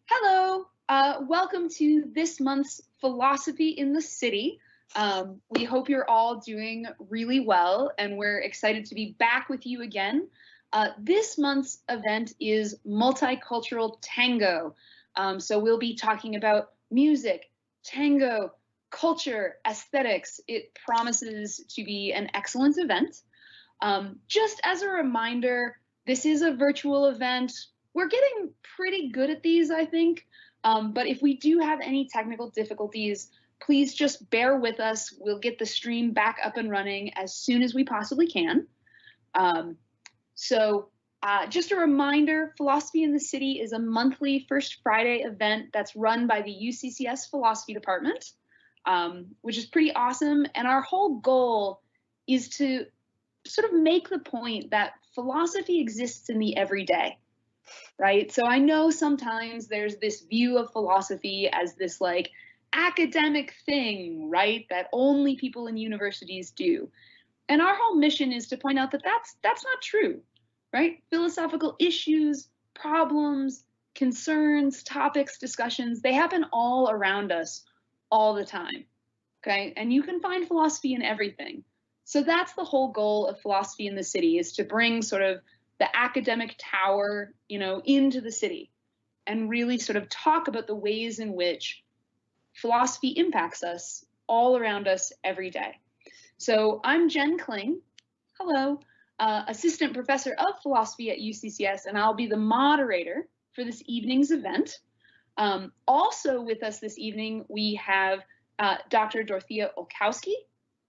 Hello, welcome to this month's Philosophy in the City. We hope you're all doing really well, and we're excited to be back with you again. This month's event is Multicultural Tango. So we'll be talking about music, tango, culture, aesthetics. It promises to be an excellent event. Just as a reminder, this is a virtual event. We're getting pretty good at these, I think. But if we do have any technical difficulties, please just bear with us. We'll get the stream back up and running as soon as we possibly can. Just a reminder, Philosophy in the City is a monthly First Friday event that's run by the UCCS Philosophy Department, which is pretty awesome. And our whole goal is to sort of make the point that philosophy exists in the everyday. Right? So I know sometimes there's this view of philosophy as this like academic thing, right? That only people in universities do. And our whole mission is to point out that that's not true, right? Philosophical issues, problems, concerns, topics, discussions, they happen all around us all the time, okay? And you can find philosophy in everything. So that's the whole goal of Philosophy in the City, is to bring sort of the academic tower, into the city and really sort of talk about the ways in which philosophy impacts us all around us every day. So I'm Jen Kling. Hello, assistant professor of philosophy at UCCS, and I'll be the moderator for this evening's event. Also with us this evening, we have Dr. Dorothea Olkowski,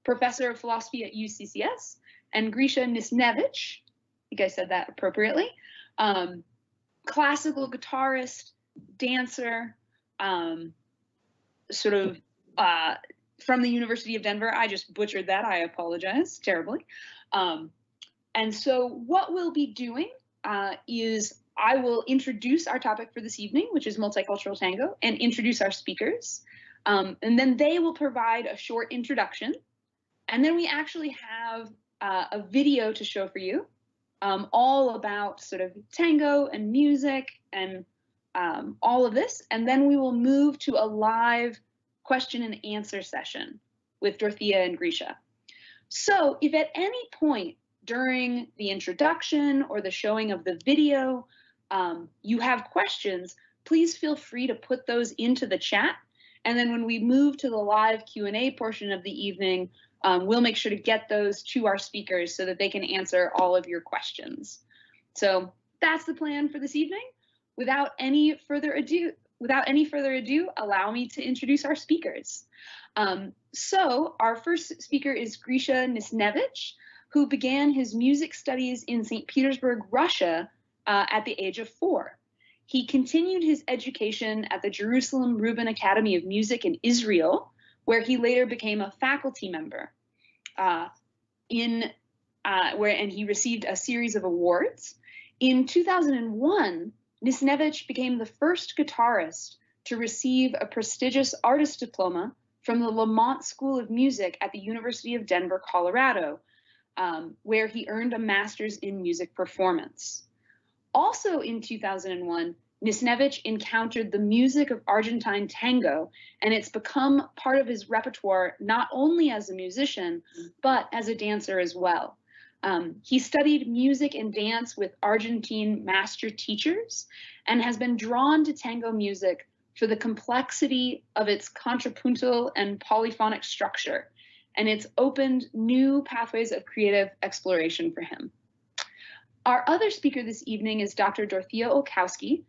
professor of philosophy at UCCS, and Grisha Nisnevich, I think I said that appropriately. Classical guitarist, dancer, from the University of Denver. I just butchered that. I apologize terribly. And so what we'll be doing is I will introduce our topic for this evening, which is multicultural tango, and introduce our speakers. And then they will provide a short introduction. And then we actually have a video to show for you. All about sort of tango and music and all of this. And then we will move to a live question and answer session with Dorothea and Grisha. So if at any point during the introduction or the showing of the video, you have questions, please feel free to put those into the chat. And then when we move to the live Q&A portion of the evening, we'll make sure to get those to our speakers so that they can answer all of your questions. So that's the plan for this evening. Without any further ado, allow me to introduce our speakers. So our first speaker is Grisha Nisnevich, who began his music studies in St. Petersburg, Russia, at the age of 4. He continued his education at the Jerusalem Reuben Academy of Music in Israel, where he later became a faculty member, and he received a series of awards. In 2001, Nisnevich became the first guitarist to receive a prestigious artist diploma from the Lamont School of Music at the University of Denver, Colorado, where he earned a master's in music performance. Also in 2001, Nisnevich encountered the music of Argentine tango, and it's become part of his repertoire not only as a musician, but as a dancer as well. He studied music and dance with Argentine master teachers and has been drawn to tango music for the complexity of its contrapuntal and polyphonic structure, and it's opened new pathways of creative exploration for him. Our other speaker this evening is Dr. Dorothea Olkowski,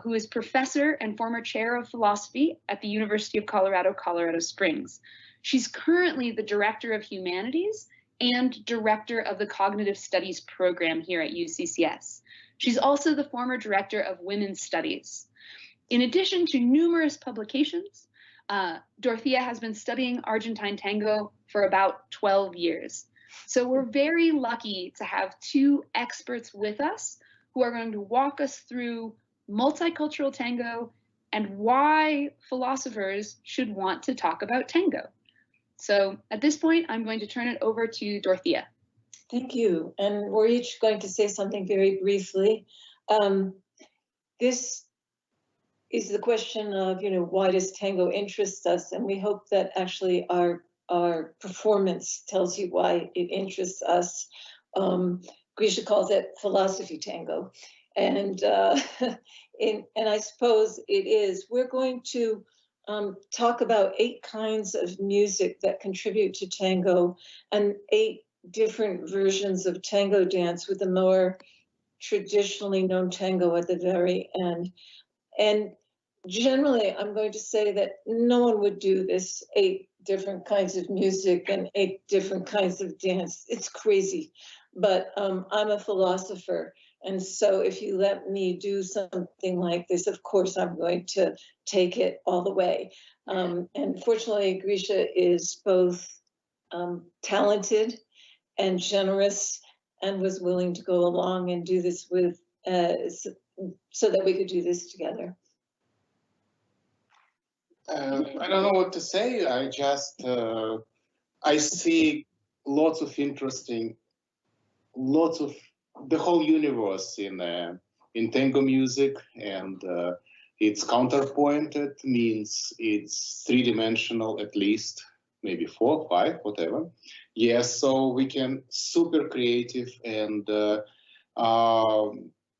who is professor and former chair of philosophy at the University of Colorado, Colorado Springs. She's currently the director of humanities and director of the cognitive studies program here at UCCS. She's also the former director of women's studies. In addition to numerous publications, Dorothea has been studying Argentine tango for about 12 years. So we're very lucky to have two experts with us who are going to walk us through multicultural tango and why philosophers should want to talk about tango. So at this point, I'm going to turn it over to Dorothea. Thank you. And we're each going to say something very briefly. This is the question of, why does tango interest us? And we hope that actually our performance tells you why it interests us. Grisha calls it philosophy tango. And and I suppose it is. We're going to talk about 8 kinds of music that contribute to tango and 8 different versions of tango dance, with the more traditionally known tango at the very end. And generally, I'm going to say that no one would do this 8 different kinds of music and 8 different kinds of dance. It's crazy. But I'm a philosopher. And so if you let me do something like this, of course, I'm going to take it all the way. And fortunately, Grisha is both talented and generous, and was willing to go along and do this with, so that we could do this together. I don't know what to say. I just, I see lots of the whole universe in tango music, and it's counterpointed, means it's 3-dimensional at least, maybe 4, 5, whatever. Yes, so we can super creative, and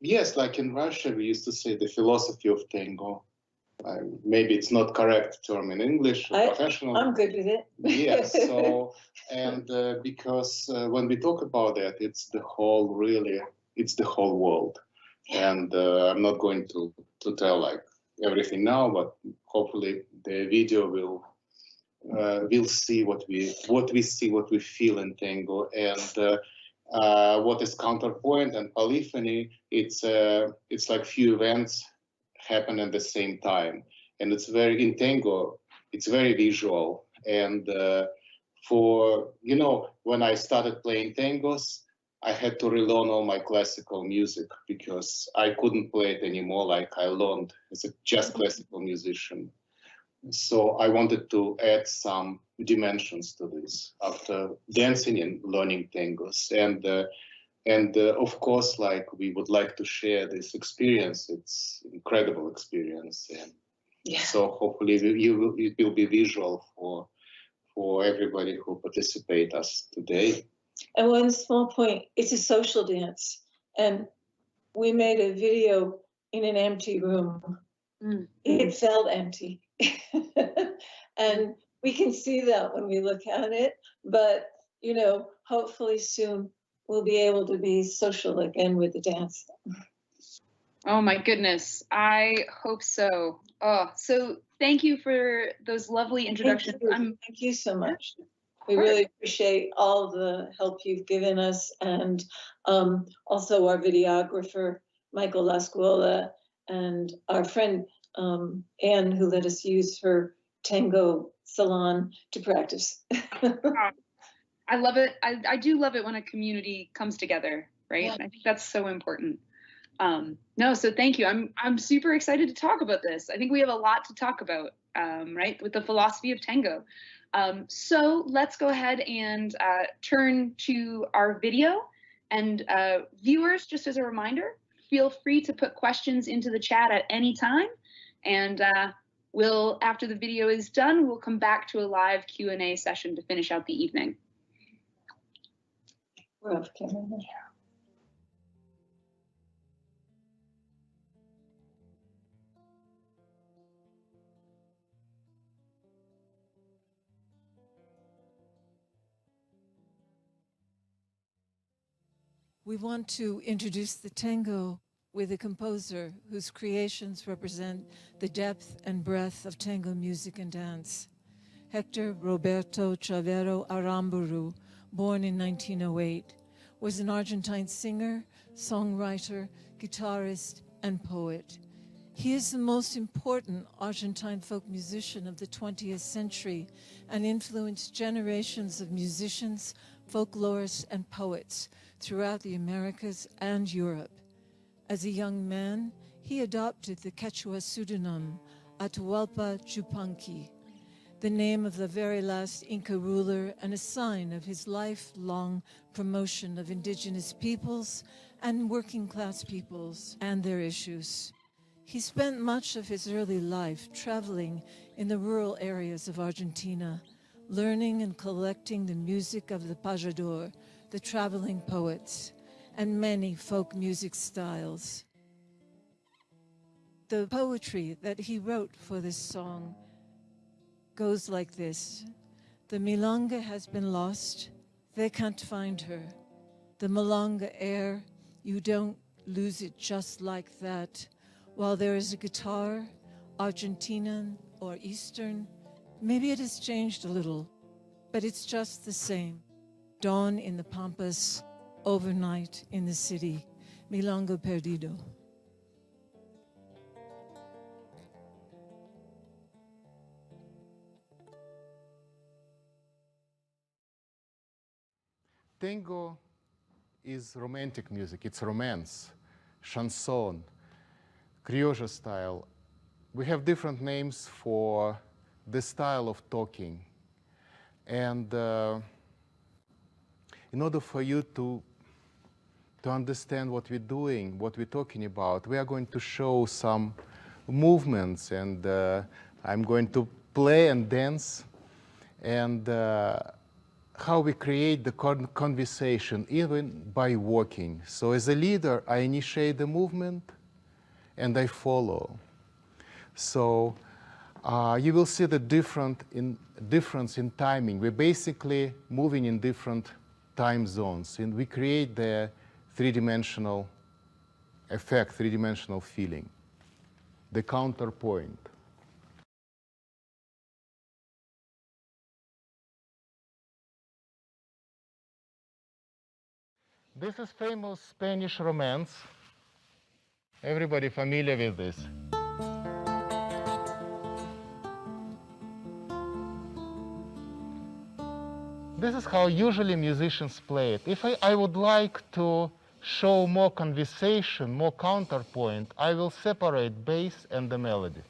yes, like in Russia, we used to say the philosophy of tango. Maybe it's not correct term in English, professional. I'm good with it. Yes, so, and because when we talk about that, it's the whole world. And I'm not going to tell like everything now, but hopefully the video will see what we see, what we feel in tango, and what is counterpoint and polyphony. It's like few events happen at the same time, and in tango it's very visual. And for when I started playing tangos, I had to relearn all my classical music because I couldn't play it anymore like I learned as a just classical musician. So I wanted to add some dimensions to this after dancing and learning tangos. And of course, like, we would like to share this experience. It's incredible experience. And so hopefully it will be visual for everybody who participate us today. And one small point, it's a social dance. And we made a video in an empty room. It felt empty. And we can see that when we look at it. But, hopefully soon we'll be able to be social again with the dance. Oh my goodness, I hope so. Oh, so thank you for those lovely introductions. Thank you so much. We really appreciate all the help you've given us, and also our videographer, Michael Lascuola, and our friend Anne, who let us use her tango salon to practice. I love it. I do love it when a community comes together, right? Yeah. I think that's so important. No, so thank you. I'm super excited to talk about this. I think we have a lot to talk about, right, with the philosophy of tango. So let's go ahead and turn to our video. And viewers, just as a reminder, feel free to put questions into the chat at any time. And after the video is done, we'll come back to a live Q&A session to finish out the evening. We're off camera. We want to introduce the tango with a composer whose creations represent the depth and breadth of tango music and dance. Hector Roberto Chavero Aramburu, born in 1908, was an Argentine singer, songwriter, guitarist, and poet. He is the most important Argentine folk musician of the 20th century and influenced generations of musicians, folklorists, and poets throughout the Americas and Europe. As a young man, he adopted the Quechua pseudonym Atahualpa Yupanqui, the name of the very last Inca ruler and a sign of his lifelong promotion of indigenous peoples and working class peoples and their issues. He spent much of his early life traveling in the rural areas of Argentina, learning and collecting the music of the payador, the traveling poets, and many folk music styles. The poetry that he wrote for this song goes like this. The Milonga has been lost, they can't find her. The Milonga air, you don't lose it just like that. While there is a guitar, Argentinian or Eastern, maybe it has changed a little, but it's just the same. Dawn in the Pampas, overnight in the city. Milonga perdido. Tango is romantic music, it's romance, chanson, criolla style. We have different names for the style of talking. And in order for you to understand what we're doing, what we're talking about, we are going to show some movements, and I'm going to play and dance, and how we create the conversation, even by walking. So as a leader, I initiate the movement, and I follow. So you will see the difference in timing. We're basically moving in different time zones, and we create the three-dimensional effect, three-dimensional feeling, the counterpoint. This is famous Spanish romance. Everybody familiar with this? This is how usually musicians play it. If I would like to show more conversation, more counterpoint, I will separate bass and the melody.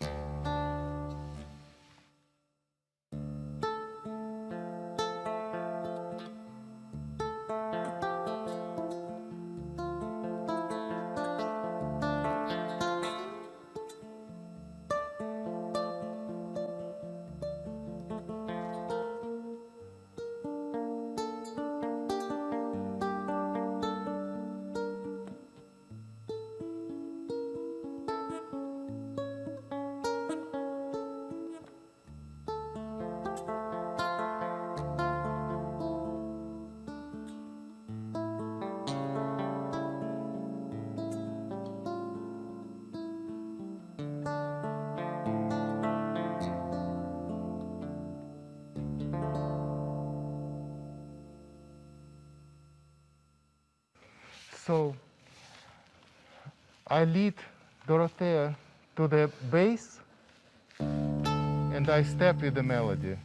So I lead Dorothea to the bass, and I step with the melody.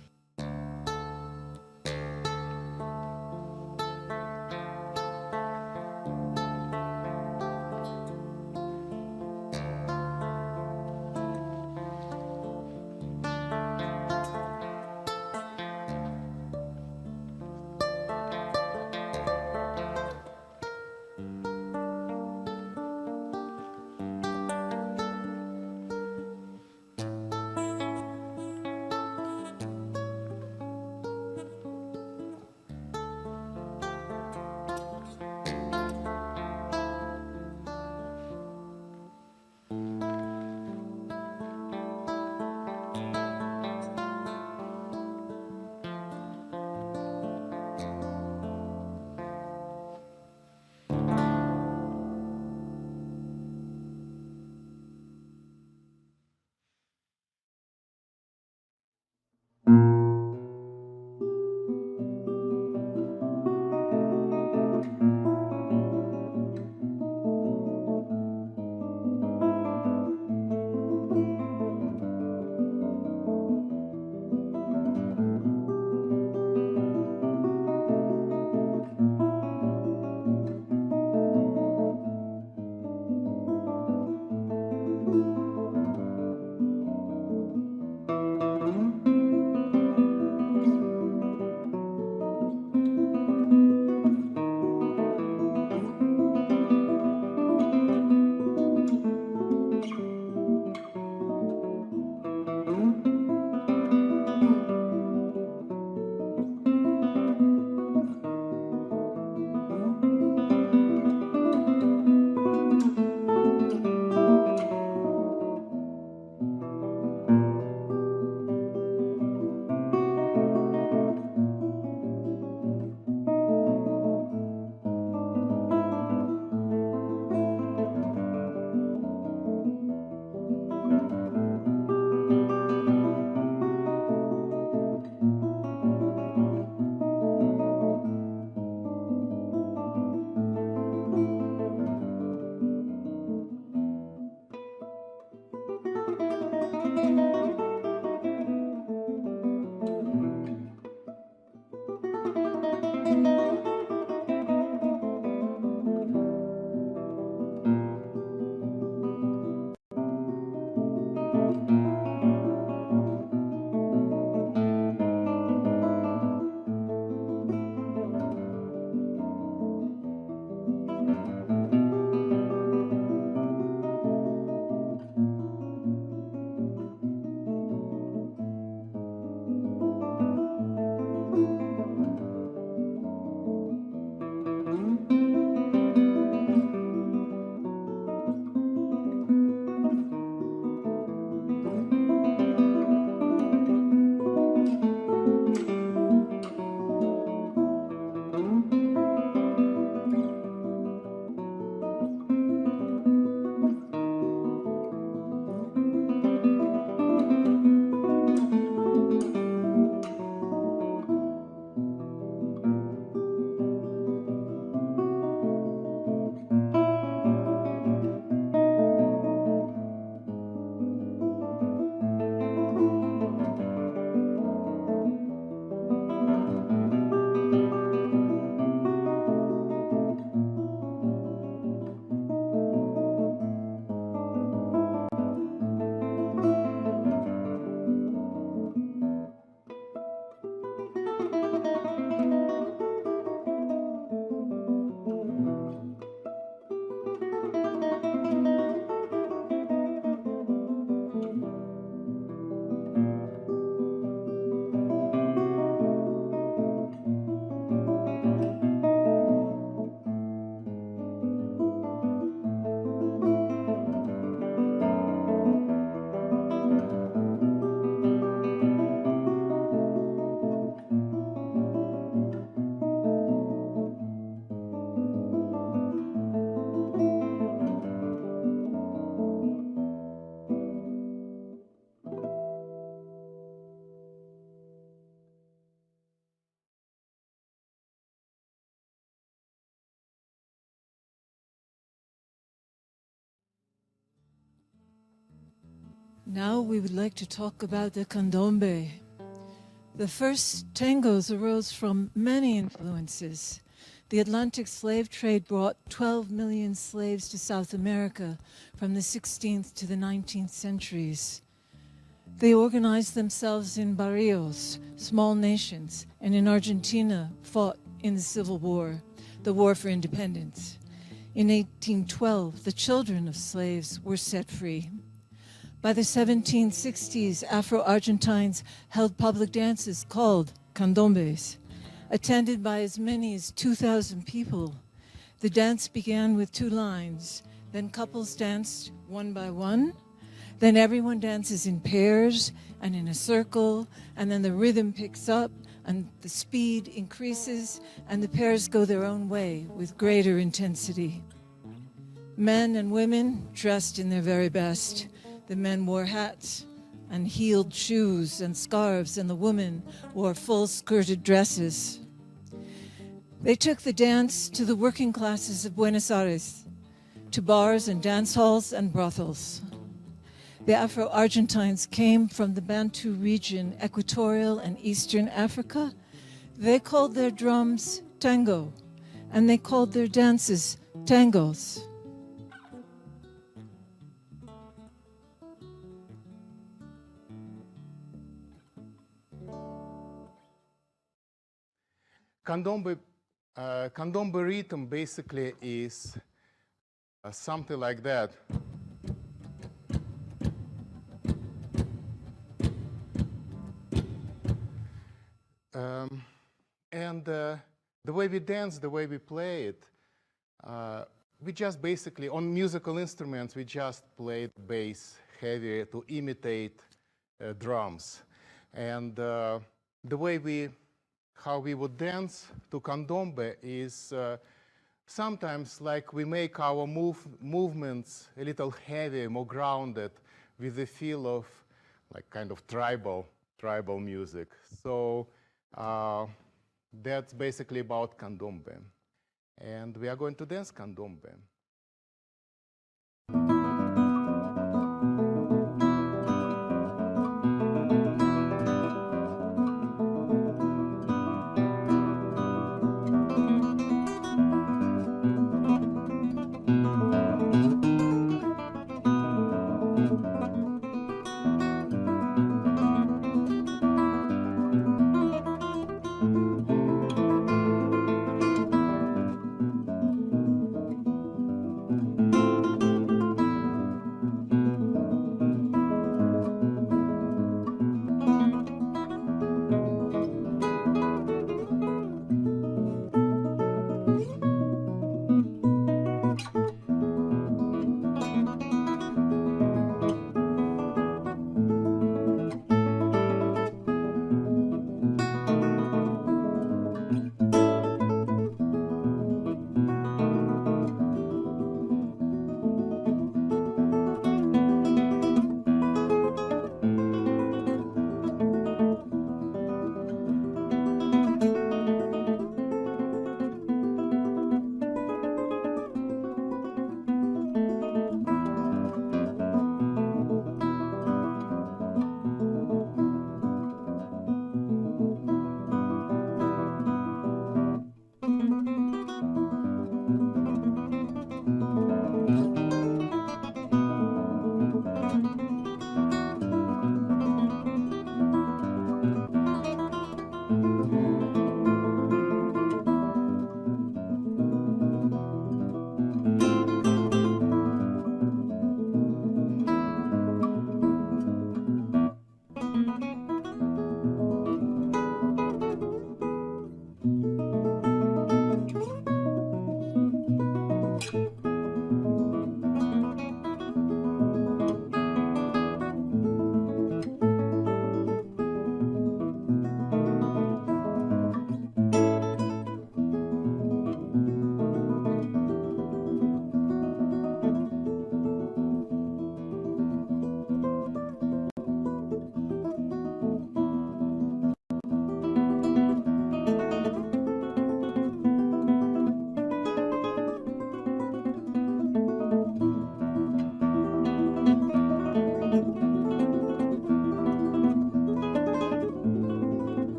Now we would like to talk about the candombe. The first tangos arose from many influences. The Atlantic slave trade brought 12 million slaves to South America from the 16th to the 19th centuries. They organized themselves in barrios, small nations, and in Argentina fought in the Civil War, the War for Independence. In 1812, the children of slaves were set free. By the 1760s, Afro-Argentines held public dances called candombes, attended by as many as 2,000 people. The dance began with 2 lines, then couples danced one by one, then everyone dances in pairs and in a circle, and then the rhythm picks up and the speed increases and the pairs go their own way with greater intensity. Men and women dressed in their very best. The men wore hats and heeled shoes and scarves, and the women wore full-skirted dresses. They took the dance to the working classes of Buenos Aires, to bars and dance halls and brothels. The Afro-Argentines came from the Bantu region, Equatorial and Eastern Africa. They called their drums tango, and they called their dances tangos. Candombe rhythm basically is something like that. The way we dance, the way we play it, we just basically, on musical instruments, we just played bass heavy to imitate drums. And the way how we would dance to candombe is sometimes like we make our movements a little heavy, more grounded, with the feel of like kind of tribal music. So that's basically about candombe. And we are going to dance candombe.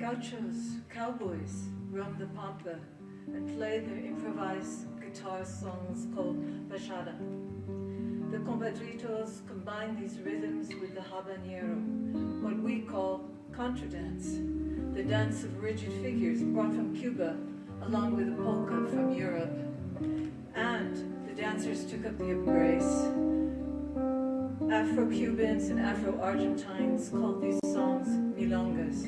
Gauchos, cowboys, roam the pampa and play their improvised guitar songs called bachata. The compadritos combine these rhythms with the habanero, what we call contradance, the dance of rigid figures brought from Cuba, along with the polka from Europe. And the dancers took up the embrace. Afro-Cubans and Afro-Argentines called these songs milongas,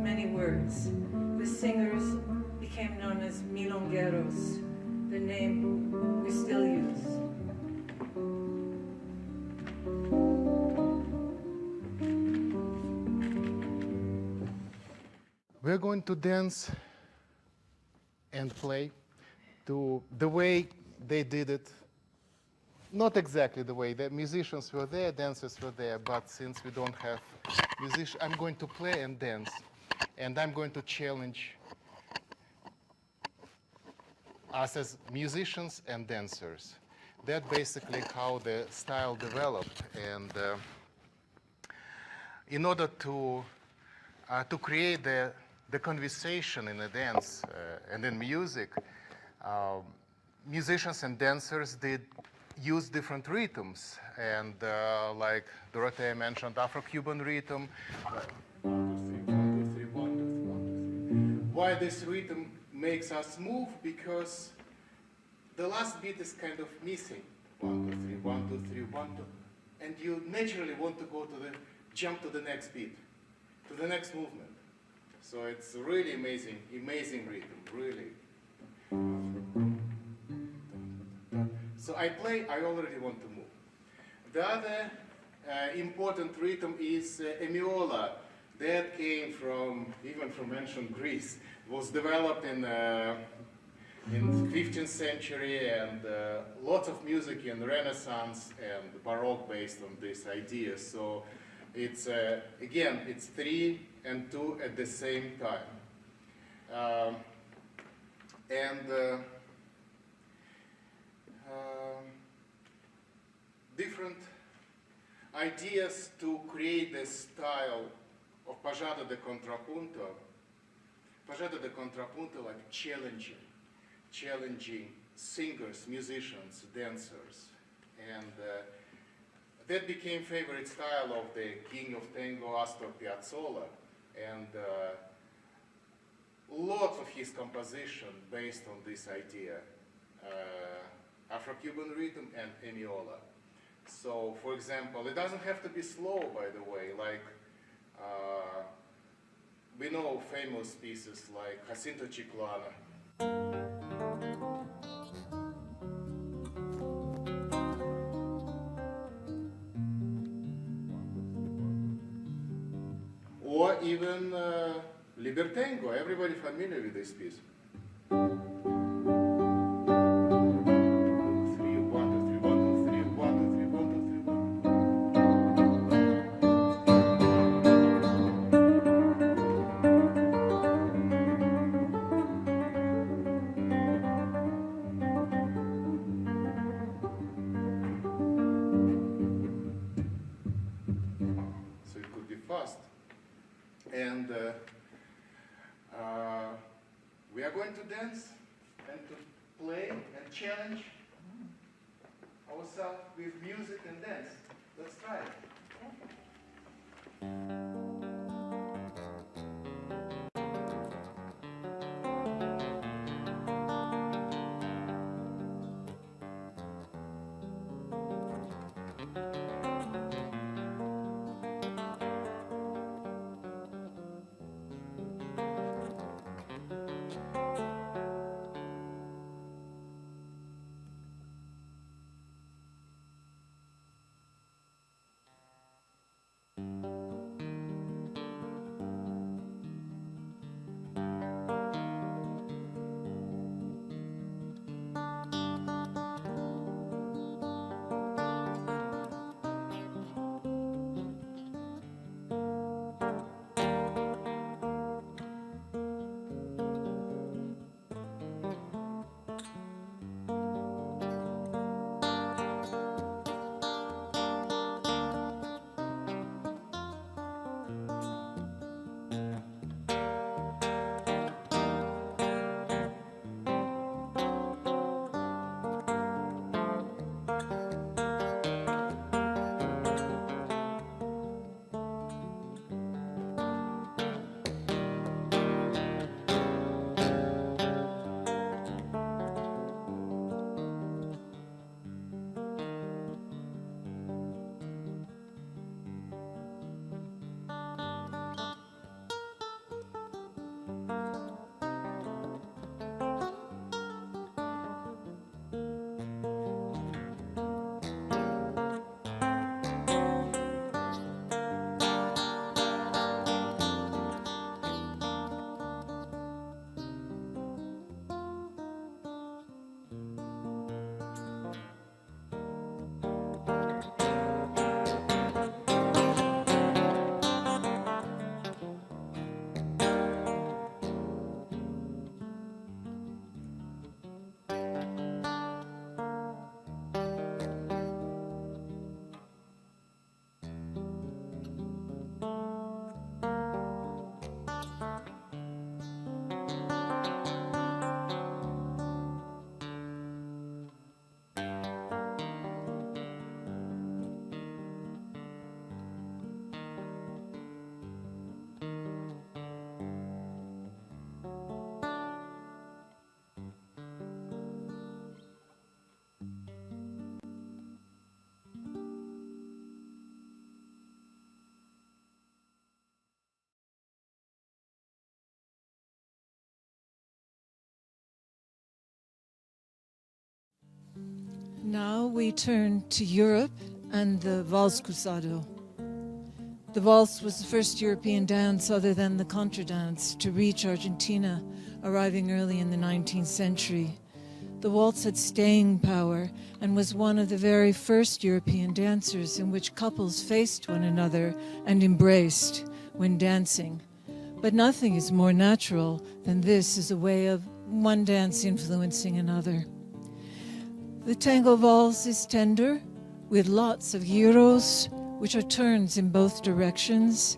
many words. The singers became known as milongueros, the name we still use. We're going to dance and play to the way they did it. Not exactly the way. The musicians were there, dancers were there, but since we don't have musicians, I'm going to play and dance. And I'm going to challenge us as musicians and dancers. That's basically how the style developed. And in order to create the conversation in a dance and in music, musicians and dancers did use different rhythms. And like Dorothea mentioned, Afro-Cuban rhythm. 1, 2, 3, 1, 2, 3, 1, 2, 3, 1, 2, 3. Why this rhythm makes us move? Because the last beat is kind of missing. 1, 2, 3, 1, 2, 3, 1, 2. And you naturally want to go to jump to the next beat, to the next movement. So it's really amazing rhythm, really. So I already want to move. The other important rhythm is emiola. That came even from ancient Greece. It was developed in the 15th century, and lots of music in Renaissance and Baroque based on this idea. So it's, again, it's 3 and 2 at the same time. Different ideas to create this style of pajada de contrapunto. Pajada de contrapunto, like challenging singers, musicians, dancers. And that became favorite style of the king of tango, Astor Piazzolla. And lots of his composition based on this idea, Afro-Cuban rhythm and emiola. So, for example, it doesn't have to be slow, by the way, like we know famous pieces like Jacinto Chiclana. Or even Libertango, everybody familiar with this piece. And we are going to dance and to play and challenge ourselves with music and dance. Let's try it. Now we turn to Europe and the vals cruzado. The vals was the first European dance other than the contradance to reach Argentina, arriving early in the 19th century. The waltz had staying power and was one of the very first European dancers in which couples faced one another and embraced when dancing. But nothing is more natural than this as a way of one dance influencing another. The tango valse is tender, with lots of giros, which are turns in both directions,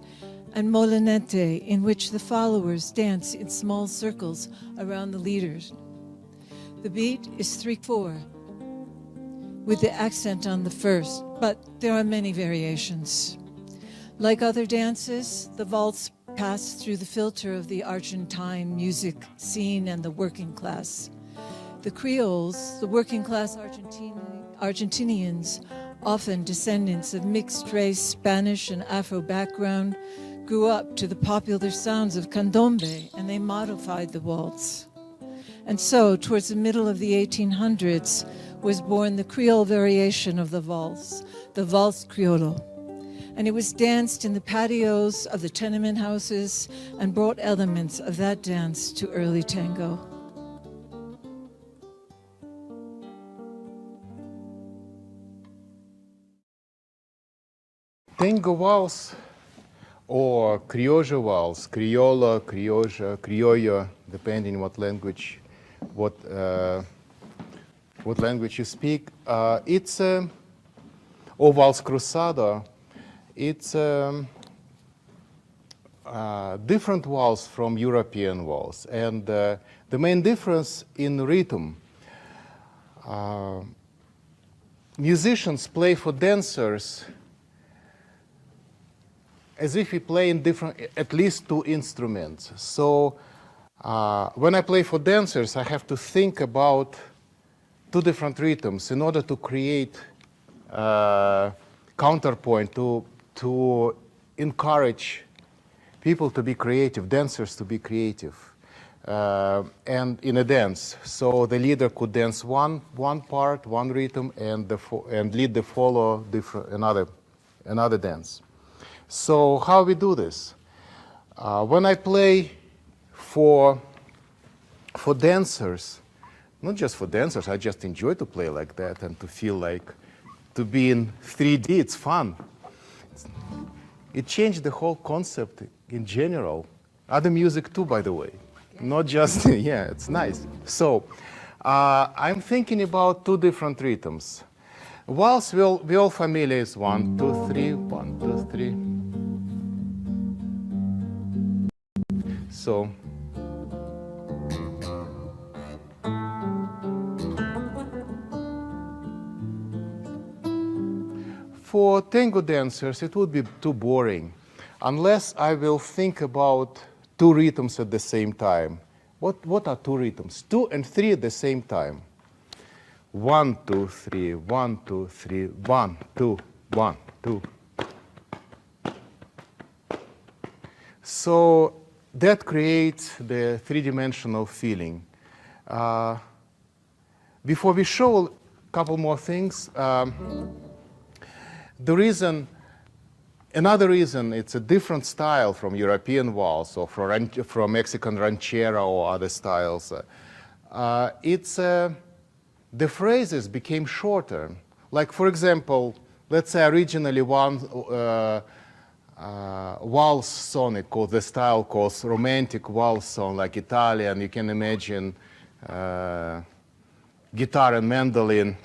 and molinete, in which the followers dance in small circles around the leaders. The beat is 3/4, with the accent on the first, but there are many variations. Like other dances, the valse passed through the filter of the Argentine music scene and the working class. The Creoles, the working class Argentinians, often descendants of mixed race Spanish and Afro background, grew up to the popular sounds of candombe, and they modified the waltz. And so, towards the middle of the 1800s, was born the Creole variation of the vals criollo. And it was danced in the patios of the tenement houses and brought elements of that dance to early tango. Tango vals or criollo vals, criolla, criolla, criollo, depending what language you speak. It's or vals cruzado. It's different vals from European vals, and the main difference in rhythm. Musicians play for dancers as if we play in at least two instruments. So when I play for dancers, I have to think about two different rhythms in order to create counterpoint, to encourage people to be creative, dancers to be creative, and in a dance. So the leader could dance one part, one rhythm, and lead the follow another dance. So how we do this? When I play for dancers, not just for dancers, I just enjoy to play like that and to feel like to be in 3D, it's fun. It changed the whole concept in general. Other music too, by the way. Not just, yeah, it's nice. So I'm thinking about two different rhythms. Waltz, we all familiar is 1, 2, 3, 1, 2, 3. So for tango dancers, it would be too boring unless I will think about two rhythms at the same time. What are two rhythms? 2 and 3 at the same time. 1, 2, 3, 1, 2, 3, 1, 2, 1, 2. So that creates the three-dimensional feeling. Before we show a couple more things, another reason it's a different style from European waltz or from Mexican ranchera or other styles. The phrases became shorter. Like, for example, let's say originally one waltz song, the style called romantic waltz song, like Italian. You can imagine guitar and mandolin.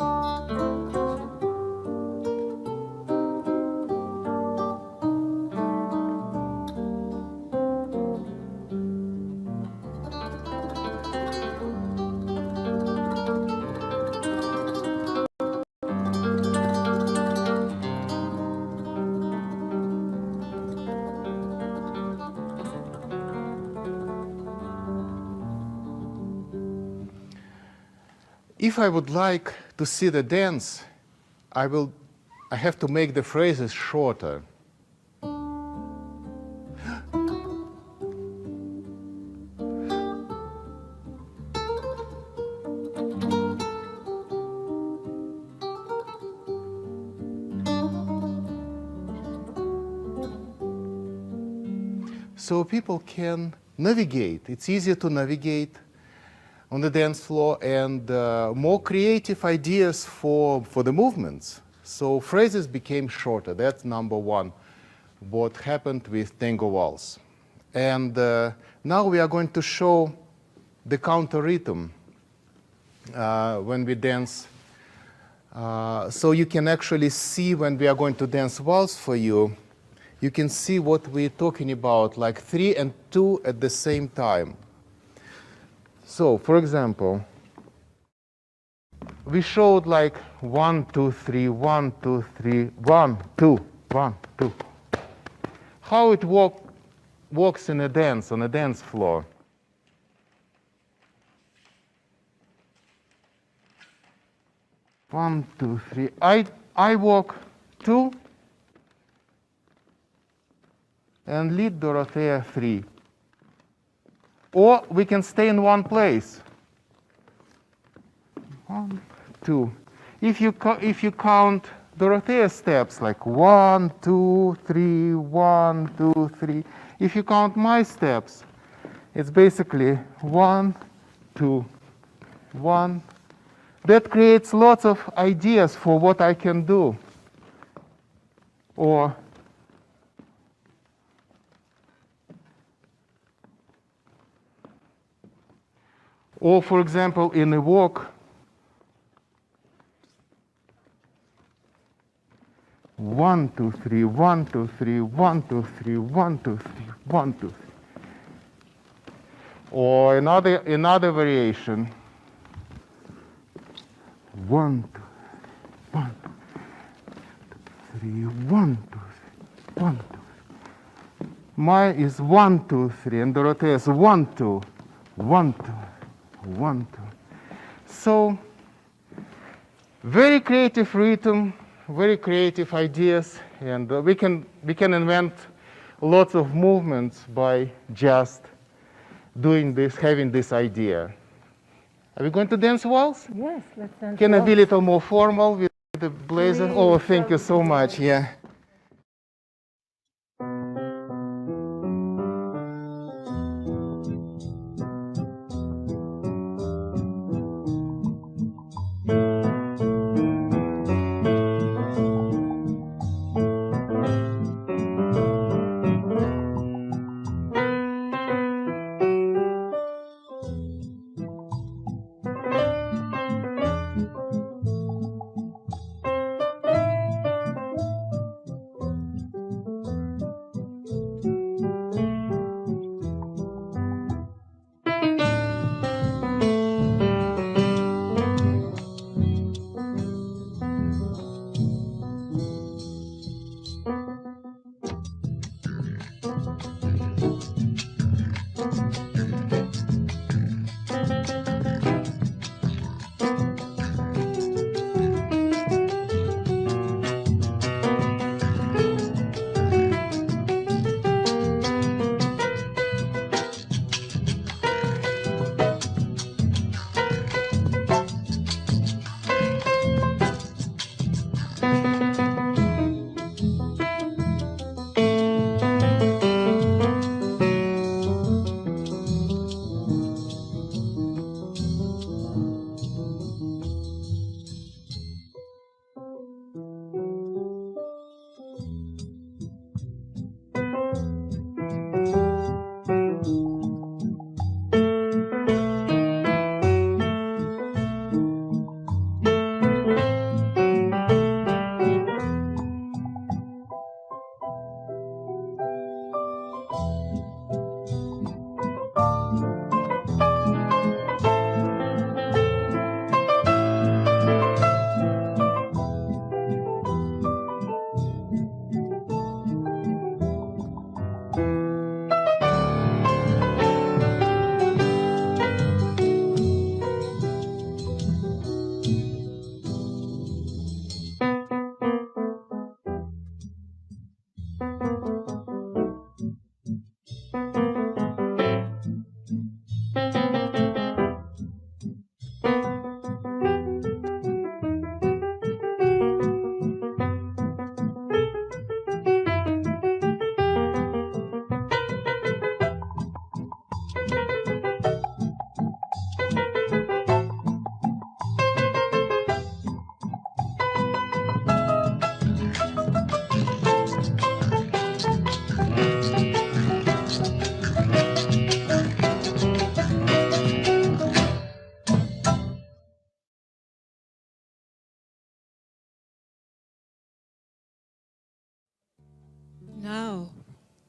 If I would like to see the dance, I have to make the phrases shorter. so people can navigate. It's easier to navigate on the dance floor, and more creative ideas for the movements. So phrases became shorter. That's number one, what happened with Tango Vals. And now we are going to show the counter rhythm when we dance. So you can actually see when we are going to dance waltz for you, you can see what we're talking about, like 3 and 2 at the same time. So, for example, we showed like 1, 2, 3, 1, 2, 3, 1, 2, 1, 2. How it walks in a dance, on a dance floor. One, two, three. I walk 2 and lead Dorothea 3. Or we can stay in one place. 1, 2. If you count Dorothea's steps, like 1, 2, 3, 1, 2, 3. If you count my steps, it's basically 1, 2, 1. That creates lots of ideas for what I can do. Or for example, in a walk, 1, 2, 3, 1, 2, 3, 1, 2, 3, 1, 2, 3, 1, 2, 3. Or another variation. 1, 2, 1, 2, 3, 1, 2, 3, 1, 2. Mine is 1, 2, 3, and Dorothea's 1, 2, 1, 2, 1, 2. So, very creative rhythm, very creative ideas, and we can invent lots of movements by just doing this, having this idea. Are we going to dance waltz? Yes, let's dance. Can I be a little more formal with the blazer? Please, Oh, thank you so much. Yeah.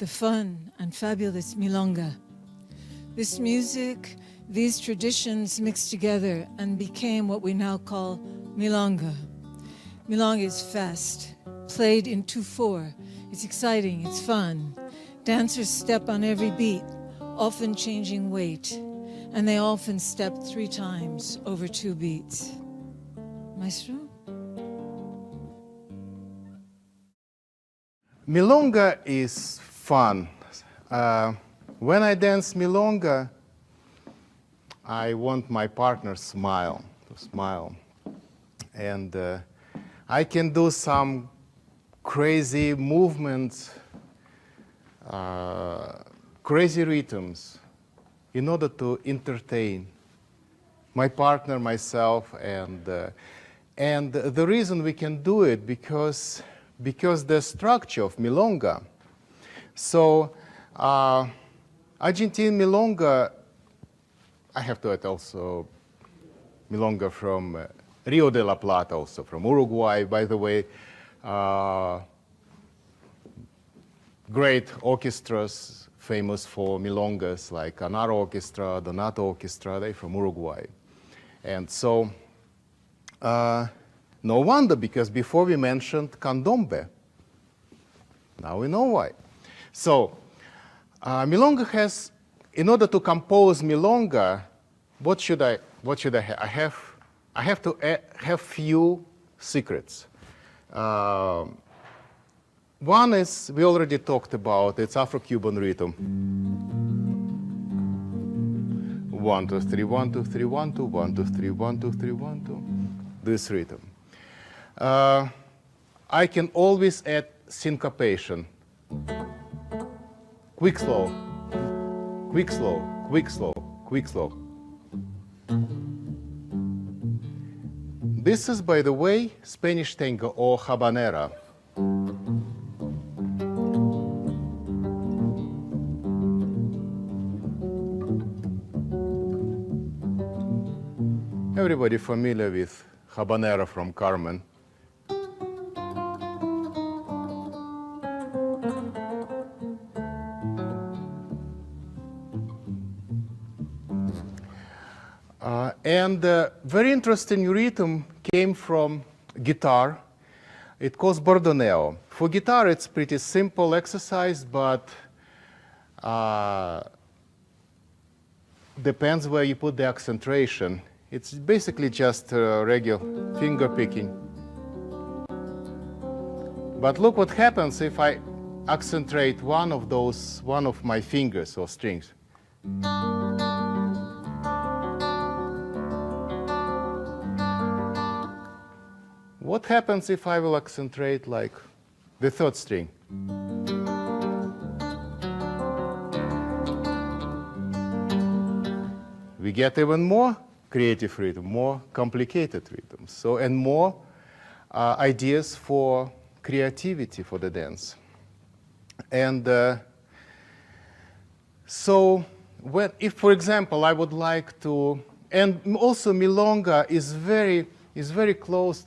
the fun and fabulous Milonga. This music, these traditions mixed together and became what we now call Milonga. Milonga is fast, played in 2/4. It's exciting, it's fun. Dancers step on every beat, often changing weight, and they often step 3 times over 2 beats. Maestro? Milonga is fun. When I dance Milonga, I want my partner to smile. And I can do some crazy movements, crazy rhythms in order to entertain my partner, myself, and the reason we can do it because the structure of Milonga. So Argentine Milonga, I have to add also Milonga from Rio de la Plata, also from Uruguay, by the way. Great orchestras famous for milongas like Anar Orchestra, Donato Orchestra, they're from Uruguay. And so, no wonder, because before we mentioned candombe. Now we know why. So, Milonga has, in order to compose Milonga, what should I have? I have to have few secrets. One is, we already talked about, it's Afro-Cuban rhythm. 1, 2, 3, 1, 2, 3, 1, 2, 1, 2, 3, 1, 2, 3, 1, 2. This rhythm. I can always add syncopation. Quick, slow, quick, slow, quick, slow, quick, slow. This is, by the way, Spanish tango or habanera. Everybody familiar with habanera from Carmen? And very interesting rhythm came from guitar. It calls bordoneo. For guitar, it's pretty simple exercise, but depends where you put the accentration. It's basically just regular finger picking. But look what happens if I accentuate one of my fingers or strings. What happens if I will accentuate like the 3rd string? We get even more creative rhythm, more complicated rhythms, so, and more ideas for creativity for the dance. And so, if, for example, I would like to, and also Milonga is very close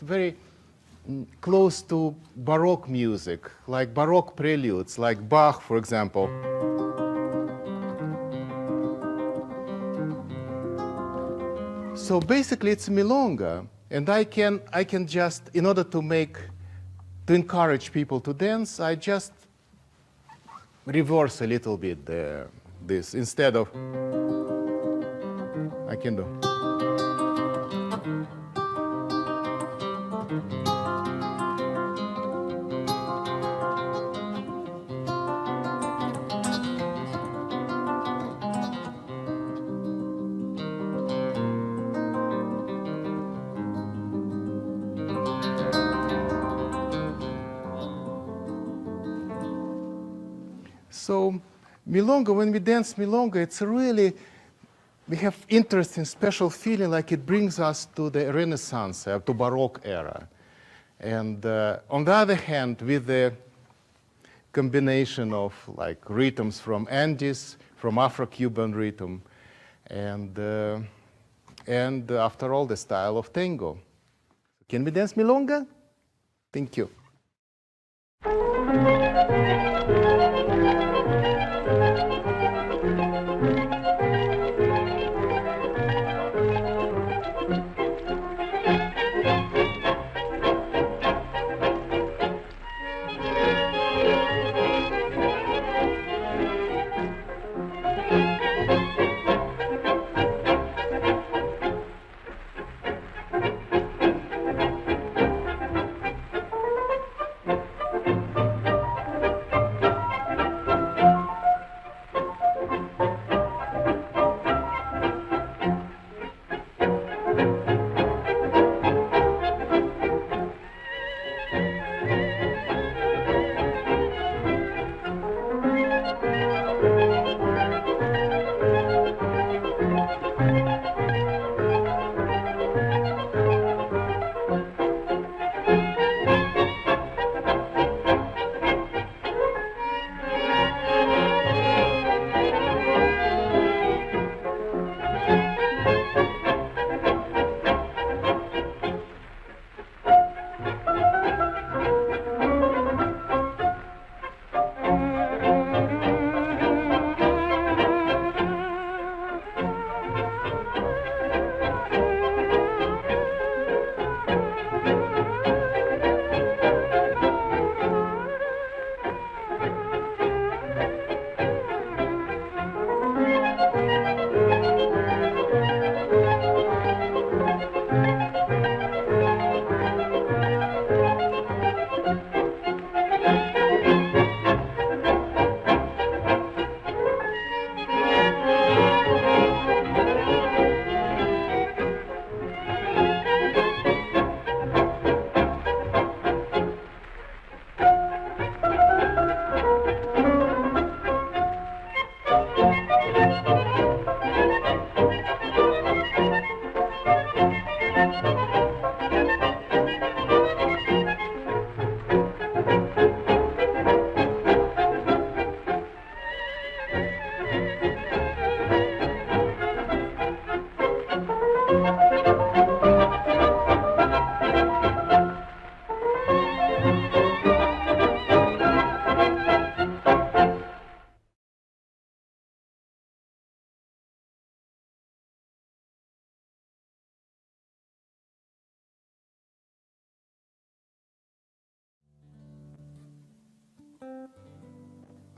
to Baroque music, like Baroque preludes, like Bach, for example. So basically, it's Milonga, and I can just, in order to encourage people to dance, I just reverse a little bit this instead of I can do. So Milonga, when we dance Milonga, it's really, we have interesting, special feeling, like it brings us to the Renaissance, to Baroque era. And on the other hand, with the combination of like rhythms from Andes, from Afro-Cuban rhythm, and after all, the style of tango. Can we dance Milonga? Thank you.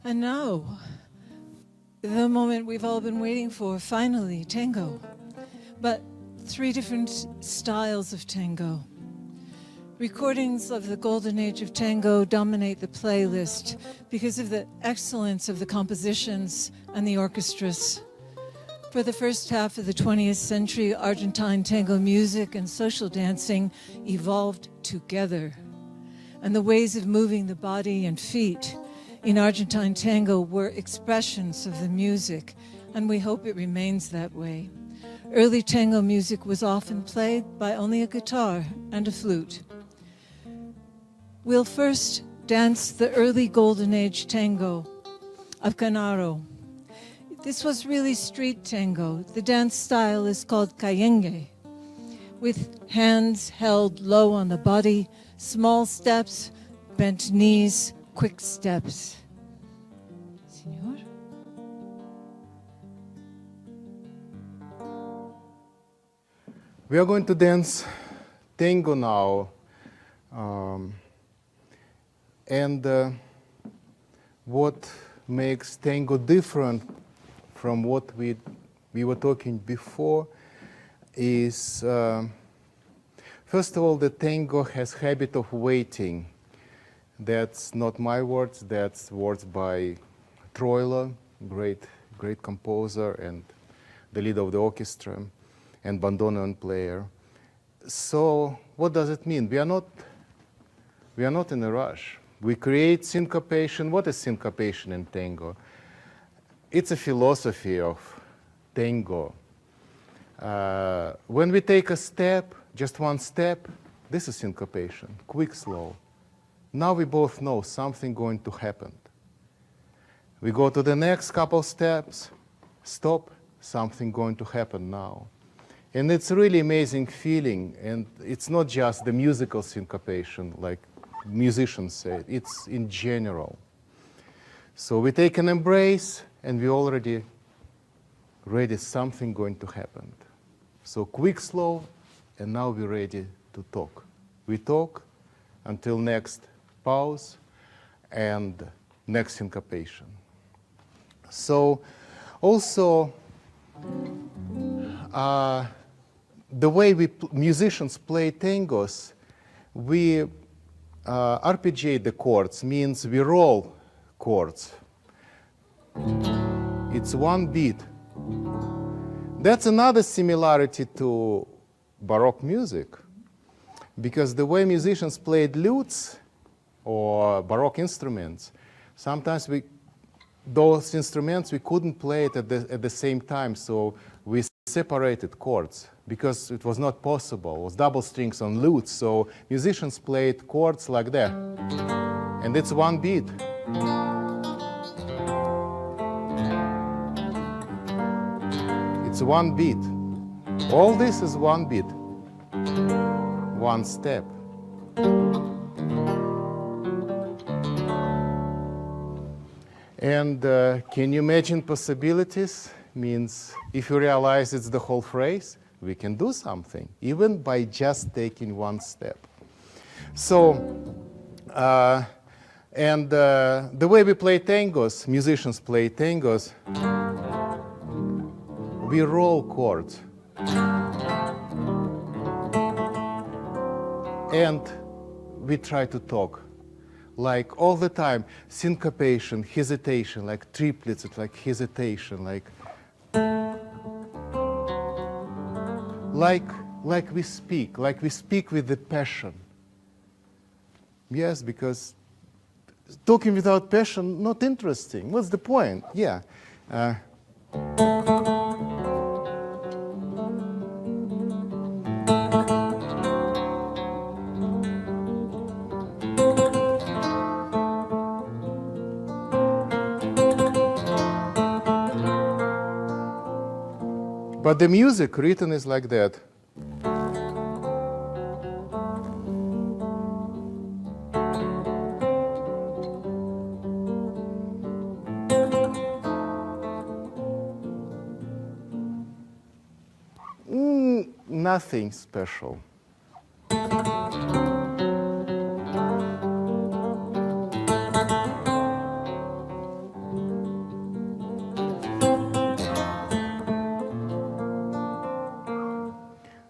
And now, the moment we've all been waiting for, finally, tango. But 3 different styles of tango. Recordings of the golden age of tango dominate the playlist because of the excellence of the compositions and the orchestras. For the first half of the 20th century, Argentine tango music and social dancing evolved together. And the ways of moving the body and feet in Argentine tango were expressions of the music, and we hope it remains that way. Early tango music was often played by only a guitar and a flute. We'll first dance the early golden age tango of Canaro. This was really street tango. The dance style is called cayenne, with hands held low on the body, small steps, bent knees, quick steps. Señor? We are going to dance tango now. What makes tango different from what we were talking before is, first of all, the tango has habit of waiting. That's not my words, that's words by Troilo, great composer and the leader of the orchestra and bandoneon player. So what does it mean? We are not in a rush. We create syncopation. What is syncopation in tango? It's a philosophy of tango. When we take a step, just one step, this is syncopation, quick, slow. Now we both know something going to happen. We go to the next couple steps, stop, something going to happen now. And it's a really amazing feeling, and it's not just the musical syncopation, like musicians say, it's in general. So we take an embrace, and we already ready something going to happen. So quick, slow, and now we're ready to talk. We talk until next pause and next syncopation. So also, the way musicians play tangos, we arpeggiate the chords, means we roll chords. It's one beat. That's another similarity to Baroque music, because the way musicians played lutes or Baroque instruments, sometimes those instruments we couldn't play it at the same time, so we separated chords because it was not possible. It was double strings on lutes, so musicians played chords like that, and it's one beat. It's one beat. All this is one beat, one step. And can you imagine possibilities? Means if you realize it's the whole phrase, we can do something, even by just taking one step. So, the way we play tangos, musicians play tangos, we roll chords. And we try to talk, like all the time, syncopation, hesitation, like triplets, it's like hesitation, like we speak with the passion. Yes, because talking without passion, not interesting. What's the point? Yeah. But the music written is like that. Nothing special.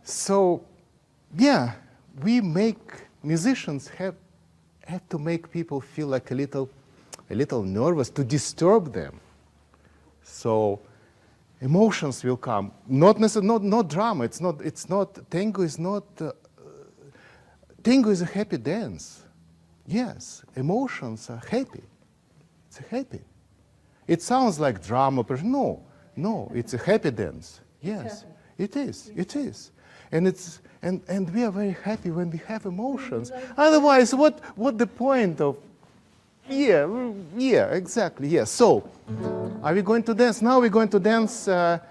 So, yeah, musicians have to make people feel like a little nervous, to disturb them. So emotions will come. Not drama. It's not. Tango is not. Tango is a happy dance. Yes, emotions are happy. It's happy. It sounds like drama, but no, it's a happy dance. Yes, it is. And we are very happy when we have emotions. Otherwise, what the point of? Yeah, exactly. Yeah. So, are we going to dance now? We're going to dance the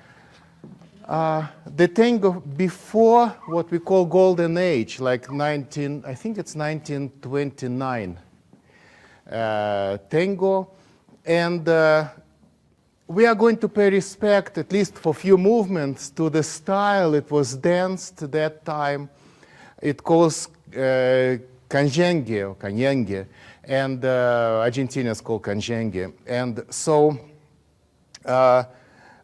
tango before what we call golden age, like I think it's 1929 tango, and we are going to pay respect, at least for a few movements, to the style it was danced at that time. It calls candombe or canyengue, and Argentinians call candombe. And so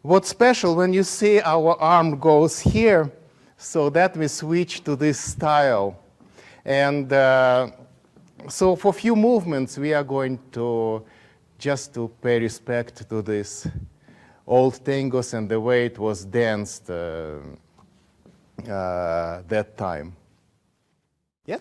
what's special when you see our arm goes here, so that we switch to this style. And so for a few movements, we are going to just to pay respect to this old tangos and the way it was danced that time. Yeah?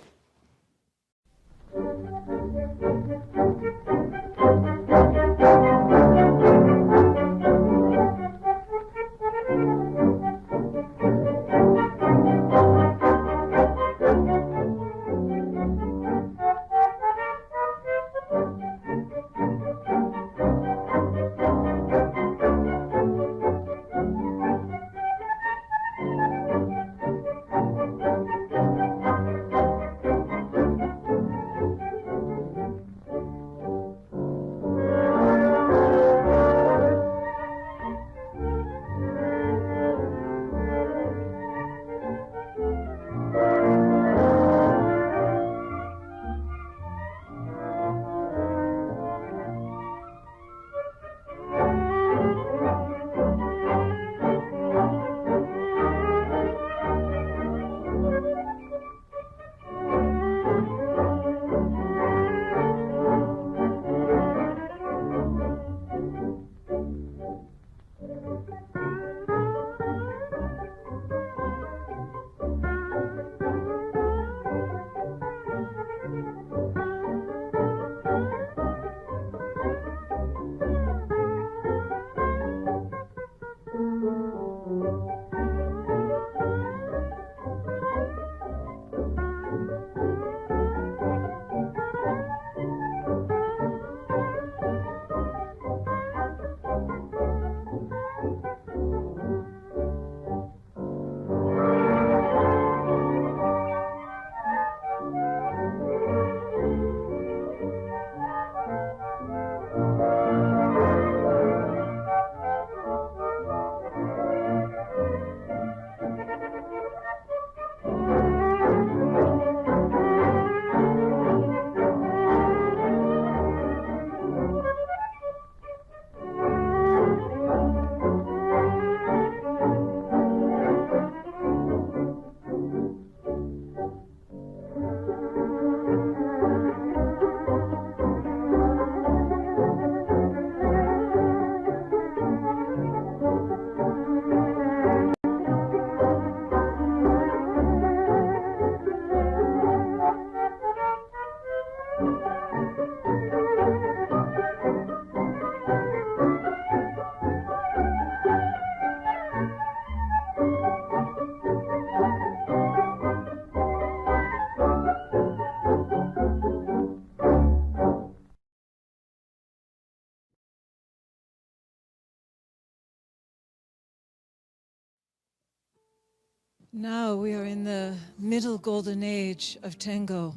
Now we are in the middle golden age of tango,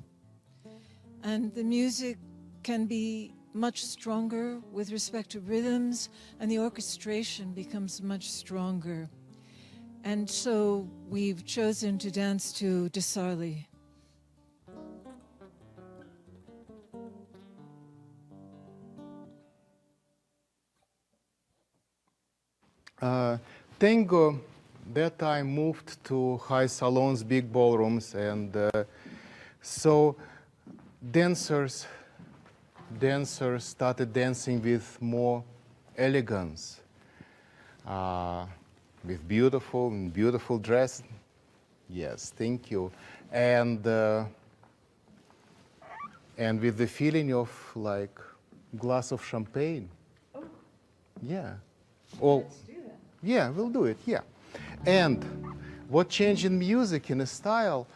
and the music can be much stronger with respect to rhythms, and the orchestration becomes much stronger. And so we've chosen to dance to Desarli. Tango, that time moved to high salons, big ballrooms, and so dancers started dancing with more elegance, with beautiful dress. Yes, thank you, and with the feeling of like glass of champagne. Oh. Yeah. Oh. Yeah, we'll do it, yeah. And what changed in music, in a style,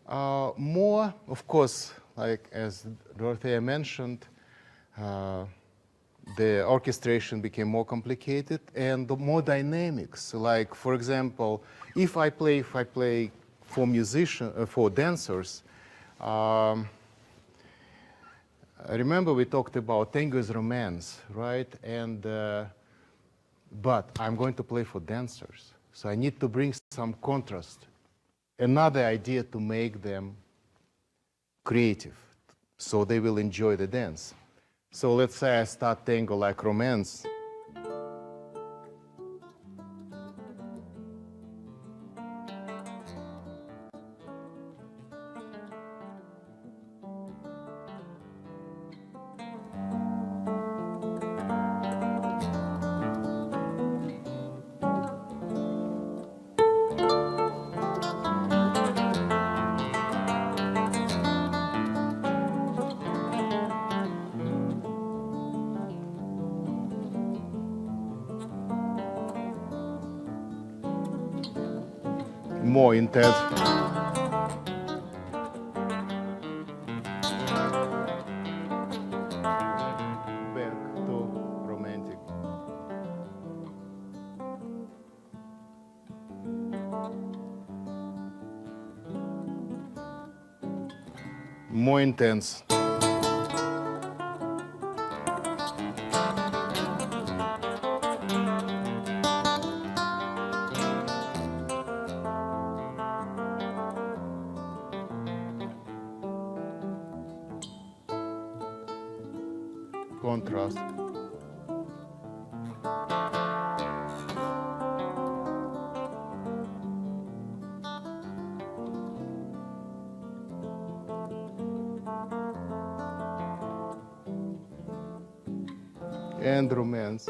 more, of course, like as Dorothea mentioned, the orchestration became more complicated and more dynamics. Like, for example, if I play for dancers, remember we talked about tango is romance, right? And but I'm going to play for dancers, so I need to bring some contrast, another idea to make them creative, so they will enjoy the dance. So let's say I start tango like romance. More intense. Back to romantic. More intense. Contrast. And romance.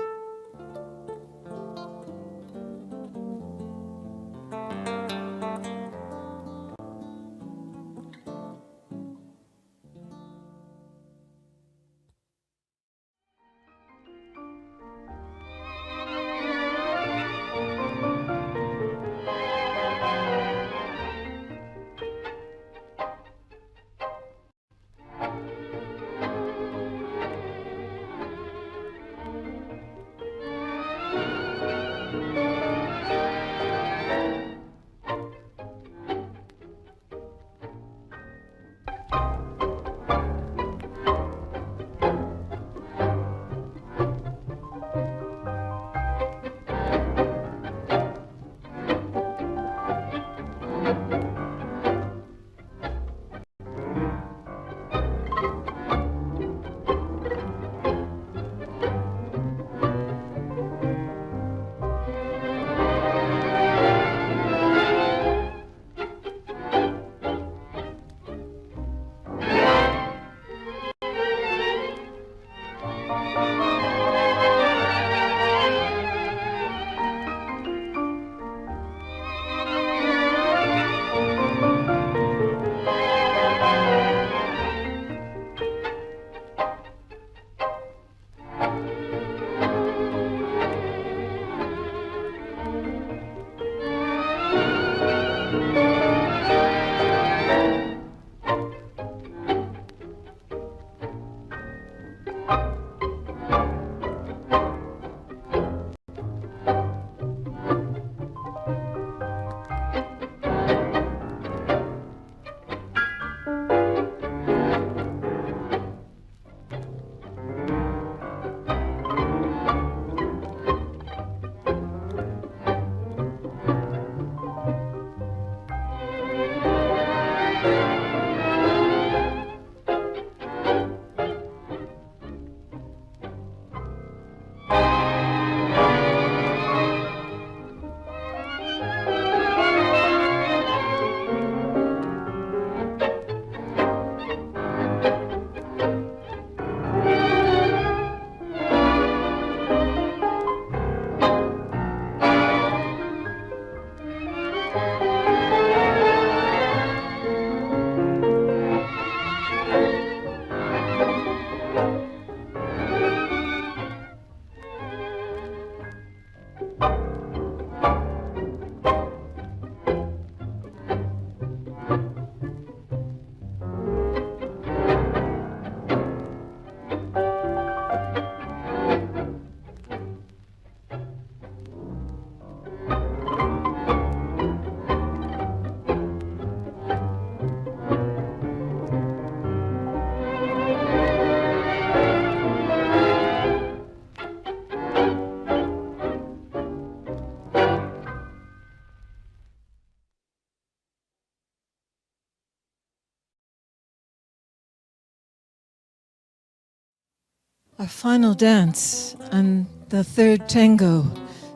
Our final dance, and the third tango,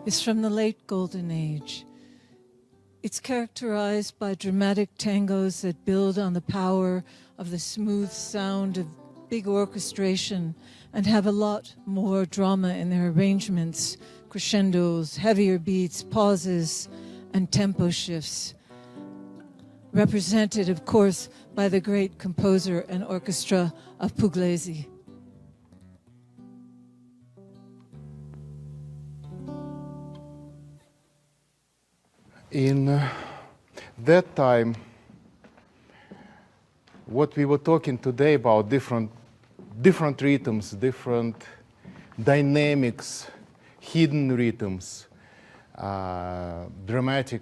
is from the late Golden Age. It's characterized by dramatic tangos that build on the power of the smooth sound of big orchestration and have a lot more drama in their arrangements, crescendos, heavier beats, pauses, and tempo shifts. Represented, of course, by the great composer and orchestra of Pugliese. In that time, what we were talking today about different rhythms, different dynamics, hidden rhythms, dramatic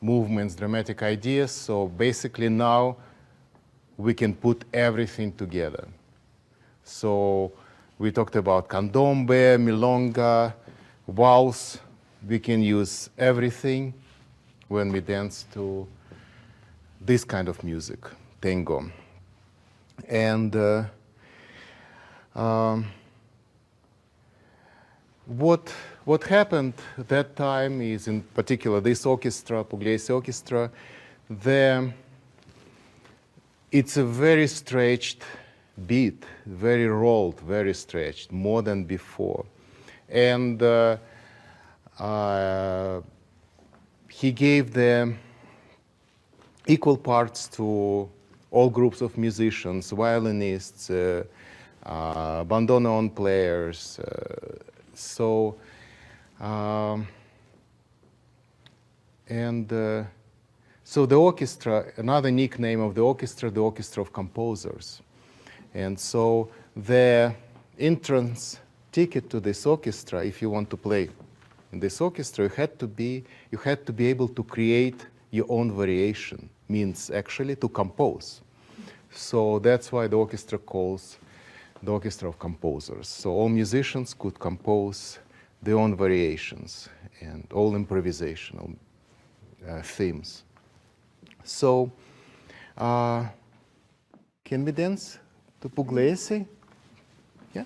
movements, dramatic ideas. So basically now we can put everything together. So we talked about candombe, milonga, vals. We can use everything when we dance to this kind of music, tango. And what happened at that time is, in particular, this orchestra, Pugliese orchestra, it's a very stretched beat, very rolled, very stretched, more than before. And he gave the equal parts to all groups of musicians, violinists, bandoneon players. So the orchestra, another nickname of the orchestra of composers. And so the entrance ticket to this orchestra, if you want to play in this orchestra, you had to be able to create your own variation, means actually to compose. So that's why the orchestra calls the orchestra of composers. So all musicians could compose their own variations and all improvisational themes. So can we dance to Pugliese? Yeah.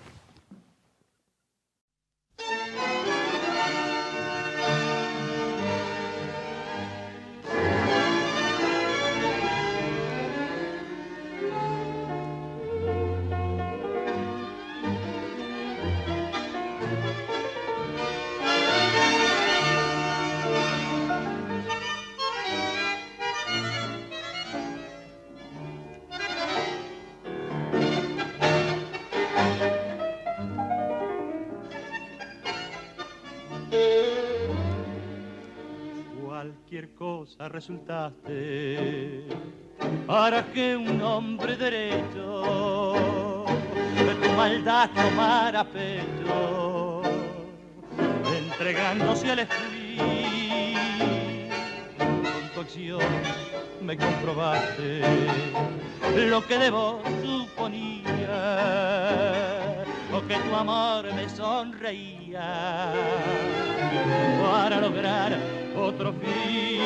Cualquier cosa resultaste para que un hombre derecho de tu maldad tomara pecho, entregándose al espíritu. Con tu acción me comprobaste lo que de vos suponía, o que tu amor me sonreía para lograr otro fin.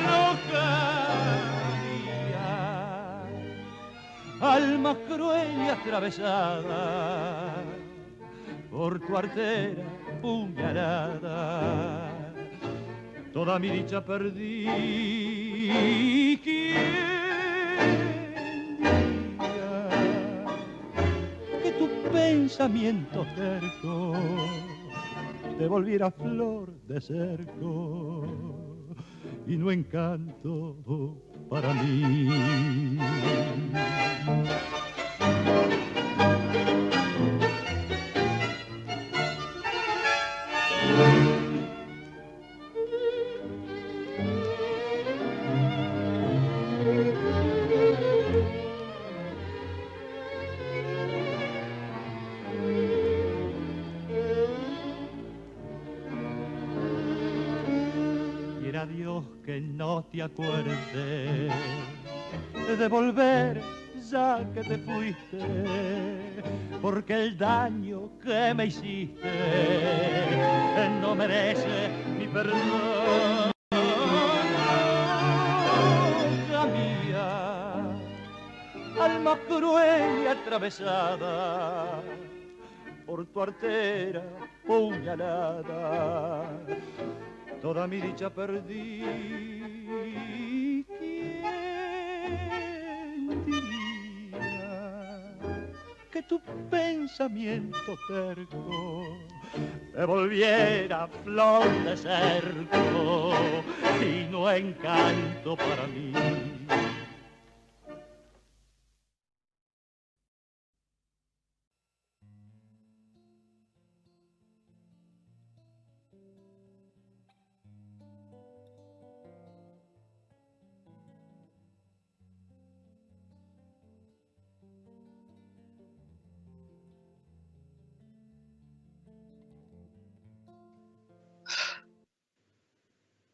No cabía, alma cruel y atravesada por tu artera puñalada, toda mi dicha perdí. ¿Quién diría que tu pensamiento terco te volviera flor de cerco y no encanto para mí? Dios que no te acuerdes de volver ya que te fuiste, porque el daño que me hiciste no merece mi perdón. Hija mía, alma cruel y atravesada por tu artera puñalada. Toda mi dicha perdí. ¿Quién diría que tu pensamiento terco me volviera flor de cerco y no encanto para mí?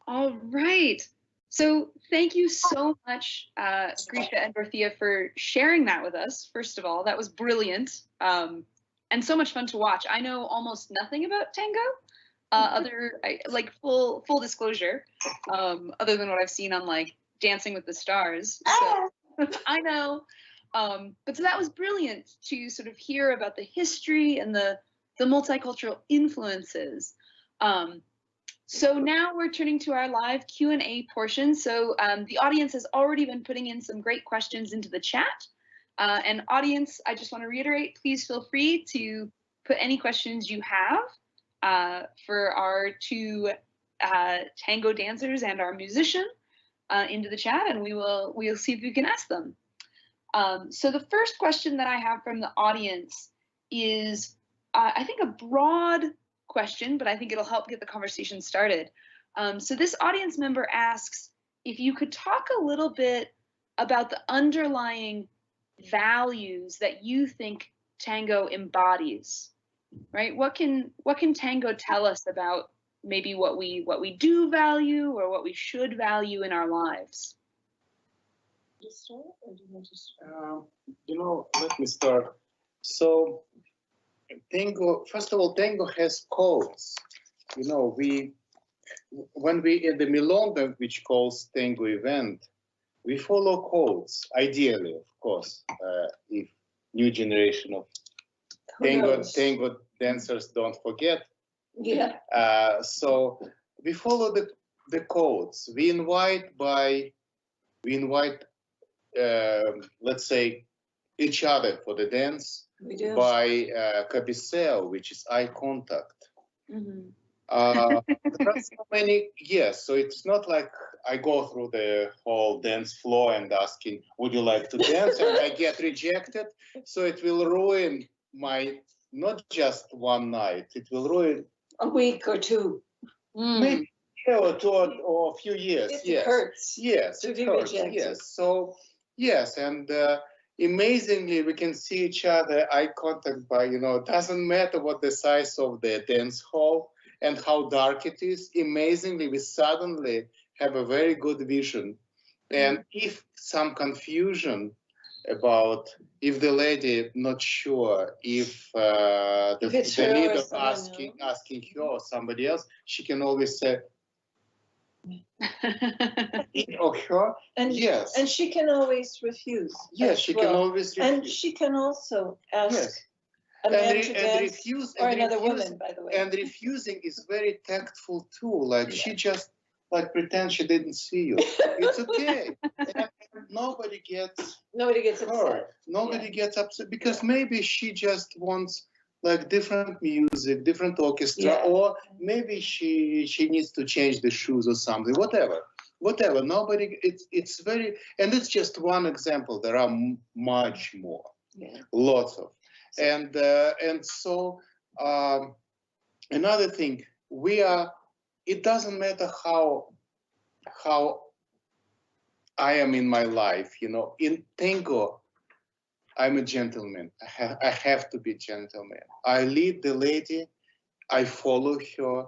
All right. So thank you so much, Grisha and Dorothea, for sharing that with us. First of all, that was brilliant and so much fun to watch. I know almost nothing about tango, like full disclosure, other than what I've seen on like Dancing with the Stars. So I know, but so that was brilliant to sort of hear about the history and the multicultural influences. So now we're turning to our live Q&A portion. So the audience has already been putting in some great questions into the chat. And audience, I just want to reiterate, please feel free to put any questions you have for our two tango dancers and our musician into the chat, and we'll see if we can ask them. So the first question that I have from the audience is, I think, a broad question, but I think it'll help get the conversation started. So this audience member asks if you could talk a little bit about the underlying values that you think tango embodies, right? What can tango tell us about maybe what we do value or what we should value in our lives? Let me start. So tango, first of all, tango has codes. When we in the Milonga, which calls tango event, we follow codes, ideally, of course, if new generation of tango dancers don't forget. Yeah. So we follow the codes. We invite, let's say, each other for the dance. We do. By cabeceo, which is eye contact. Mm-hmm. There are so many, yes, so it's not like I go through the whole dance floor and asking, would you like to dance? And I get rejected. So it will ruin my, not just one night, it will ruin a week or two. Maybe a year or two or a few years. It hurts. Yes, to it be hurts. rejected. Yes. So yes, and amazingly we can see each other eye contact by, doesn't matter what the size of the dance hall and how dark it is. Amazingly, we suddenly have a very good vision. And if some confusion about if the lady not sure if the leader asking her or somebody else, she can always say or her. And yes, and she can always refuse. Yes, she can always refuse. And she can also ask yes. a man to And dance refuse, or and another refuse, woman, by the way. And refusing is very tactful too. Like she just pretend she didn't see you. It's okay. And nobody gets upset. Nobody gets upset because maybe she just wants like different music, different orchestra, or maybe she needs to change the shoes or something. Whatever. Nobody. It's very, and it's just one example. There are much more. Lots of. And so another thing, it doesn't matter how I am in my life, in tango, I'm a gentleman. I have to be a gentleman. I lead the lady, I follow her,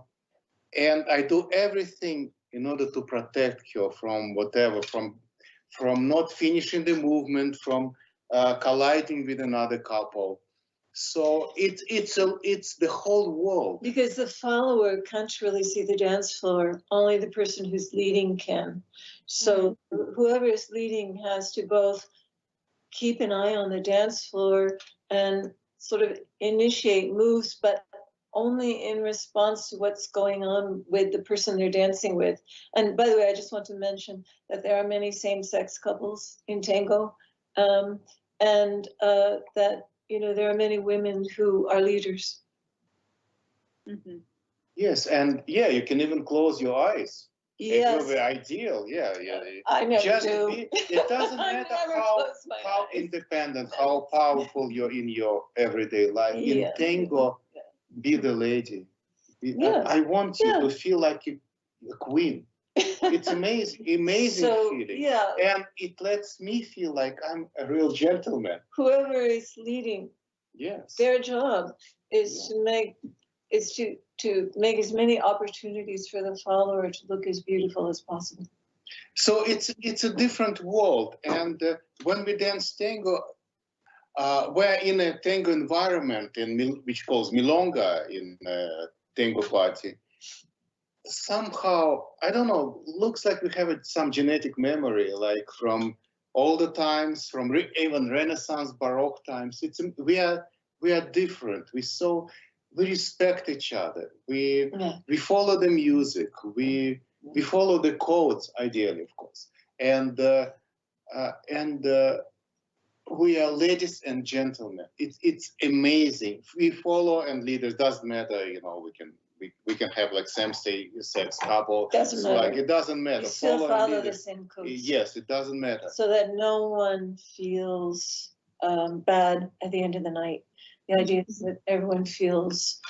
and I do everything in order to protect her from whatever, from not finishing the movement, from colliding with another couple. So it's the whole world. Because the follower can't really see the dance floor. Only the person who's leading can. So whoever is leading has to both keep an eye on the dance floor and sort of initiate moves, but only in response to what's going on with the person they're dancing with. And by the way, I just want to mention that there are many same-sex couples in tango, and that, you know, there are many women who are leaders. Mm-hmm. Yes, and yeah, you can even close your eyes. Yes. It will be ideal. Yeah. I never Just do. it doesn't I matter never how close my eyes. independent, how powerful you're in your everyday life. In Yeah. tango, be the lady. Yeah. I want you Yeah. to feel like a queen. It's amazing So, feeling. yeah. And it lets me feel like I'm a real gentleman. Whoever is leading, Yes. their job is to make as many opportunities for the follower to look as beautiful as possible. So it's a different world. And when we dance tango, we're in a tango environment which calls Milonga in tango party. Somehow, I don't know, looks like we have some genetic memory, like from all the times, from even Renaissance, Baroque times. We are different. We respect each other. We follow the music. We follow the codes, ideally, of course. And we are ladies and gentlemen. It's amazing. We follow and leaders. Doesn't matter, you know. We can have like same-sex couple. Doesn't matter. Like it doesn't matter. You still follow the leaders. same codes. Yes, it doesn't matter. So that no one feels bad at the end of the night. The idea is that everyone feels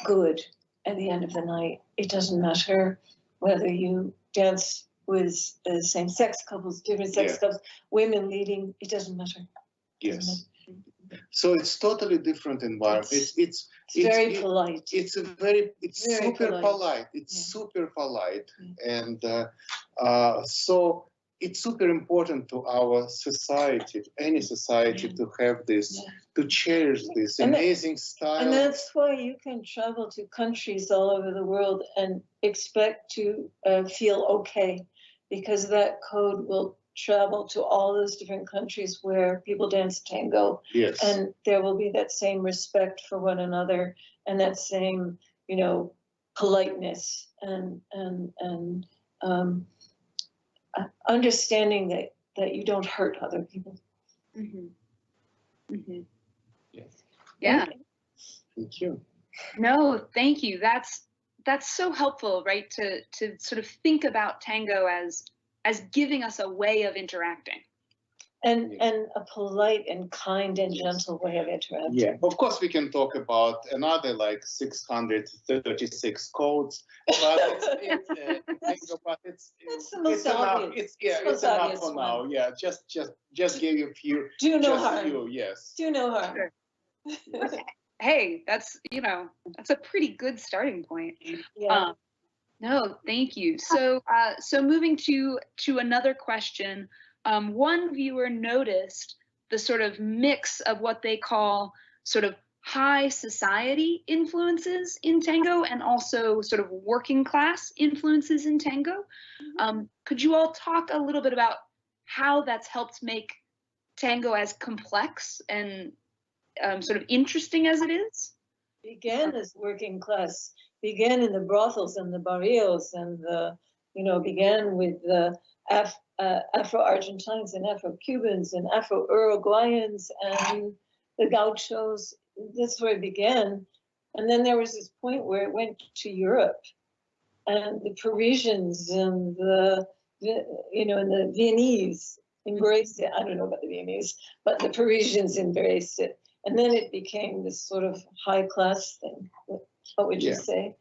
good at the end of the night. It doesn't matter whether you dance with same-sex couples, different sex couples, women leading. It doesn't matter. Yes. So it's totally different environment. It's very polite. It's very super polite. It's super polite, and so it's super important to our society, to any society, to have this, to cherish this amazing style. And that's why you can travel to countries all over the world and expect to feel okay, because that code will travel to all those different countries where people dance tango. Yes. And there will be that same respect for one another and that same, you know, politeness and understanding that you don't hurt other people. Mm-hmm. Mm-hmm. Yes. Yeah. Thank you. No, thank you. That's so helpful, right? To sort of think about tango as giving us a way of interacting. And a polite and kind and gentle way of interacting. Yeah, of course we can talk about another like 636 codes, but it's enough. It's enough for now. Yeah, just give you a few. Do no harm. Yes. Do no harm. Sure. Hey, that's a pretty good starting point. Yeah. No, thank you. So moving to another question. One viewer noticed the sort of mix of what they call sort of high society influences in tango and also sort of working class influences in tango. Could you all talk a little bit about how that's helped make tango as complex and sort of interesting as it is? Began as working class, began in the brothels and the barrios, and began with the Afro-Argentines and Afro-Cubans and Afro-Uruguayans and the gauchos. That's where it began. And then there was this point where it went to Europe, and the Parisians and the Viennese embraced it. I don't know about the Viennese, but the Parisians embraced it. And then it became this sort of high class thing. What would you say?